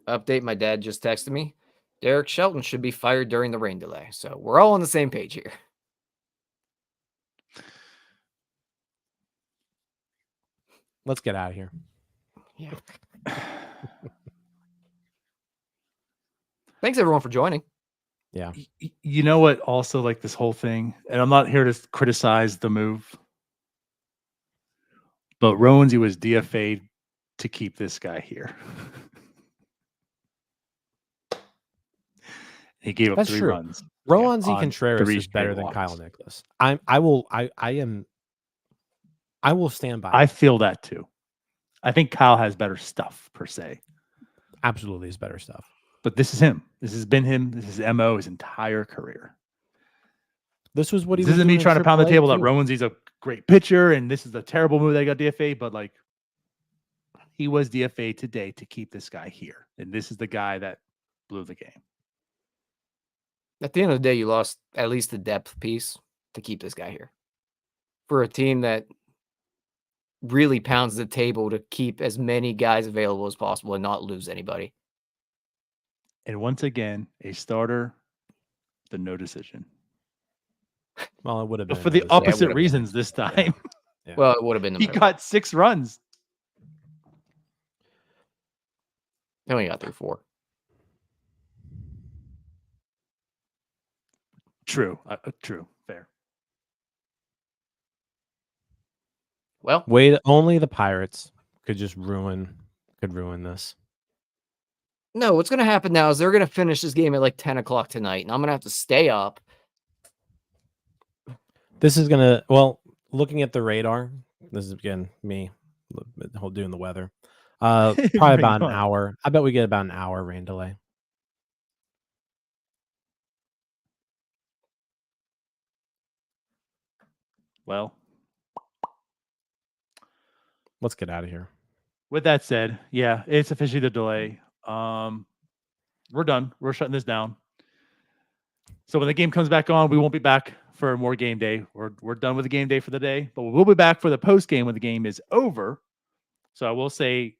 Update. My dad just texted me. Derek Shelton should be fired during the rain delay. So we're all on the same page here. Let's get out of here. Yeah. Thanks everyone for joining. Yeah. You know what? Also, like this whole thing, and I'm not here to criticize the move, but Roansy was DFA'd to keep this guy here. He gave up That's 3 true. runs. Roansy on Contreras 3 is better straight than walks. Kyle Nicholas. I will stand by. I it. feel that too. I think Kyle has better stuff per se, Absolutely is better stuff. but this is him. This has been him. This is MO his entire career. This was what he This was isn't me doing in trying to pound the AAA table that too. Roansy's a great pitcher and this is a terrible move that he got DFA, but like he was DFA today to keep this guy here. And this is the guy that blew the game. At the end of the day, you lost at least the depth piece to keep this guy here. For a team that really pounds the table to keep as many guys available as possible and not lose anybody. And once again, a starter, the no decision. Well, it would have been But for the another decision. opposite would've been. reasons this time. Yeah. Well, it would have been the He middle. got 6 runs. He only got through 4. True. True. Fair. Well, Only the Pirates could ruin this. no, what's going to happen now is they're going to finish this game at like 10 o'clock tonight, and I'm going to have to stay up. This is looking at the radar. This is again me doing the weather. Probably Bring about it an on. hour. I bet we get about an hour rain delay. Well, Let's get out of here. with that said, yeah, it's officially the delay. We're done. We're shutting this down. So when the game comes back on, we won't be back for more game day. We're done with the game day for the day, but we'll be back for the post game when the game is over. So I will say,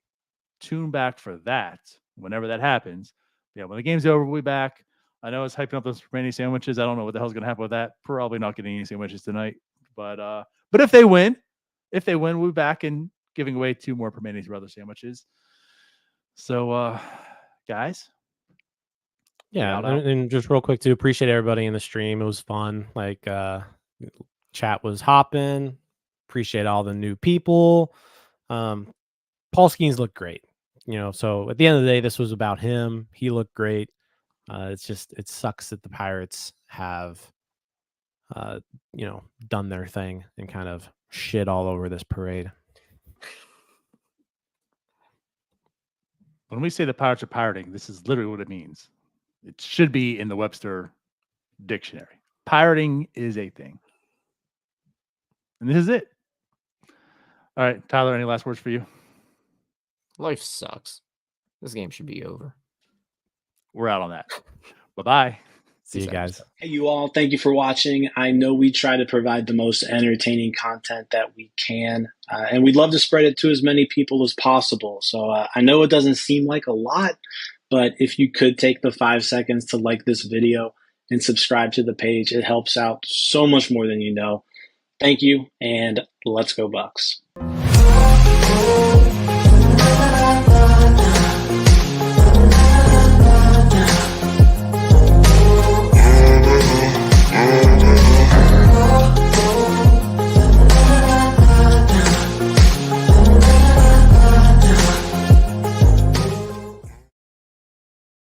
tune back for that whenever that happens. Yeah, when the game's over, we'll be back. I know it's hyping up those many sandwiches. I don't know what the hell's going to happen with that. Probably not getting any sandwiches tonight. But if they win, we'll be back and giving away 2 more Permanis Brother sandwiches. So, guys. Yeah, and just real quick too, appreciate everybody in the stream. It was fun. Like chat was hopping. Appreciate all the new people. Paul Skenes looked great. So at the end of the day, this was about him. He looked great. It sucks that the Pirates have done their thing and kind of shit all over this parade. When we say the Pirates are pirating, this is literally what it means. It should be in the Webster dictionary. Pirating is a thing. And this is it. All right, Tyler, any last words for you? Life sucks. This game should be over. We're out on that. Bye-bye. See you guys. Hey, you all. Thank you for watching. I know we try to provide the most entertaining content that we can, and we'd love to spread it to as many people as possible. So I know it doesn't seem like a lot, but if you could take the 5 seconds to like this video and subscribe to the page, it helps out so much more than you know. Thank you, and let's go Bucks.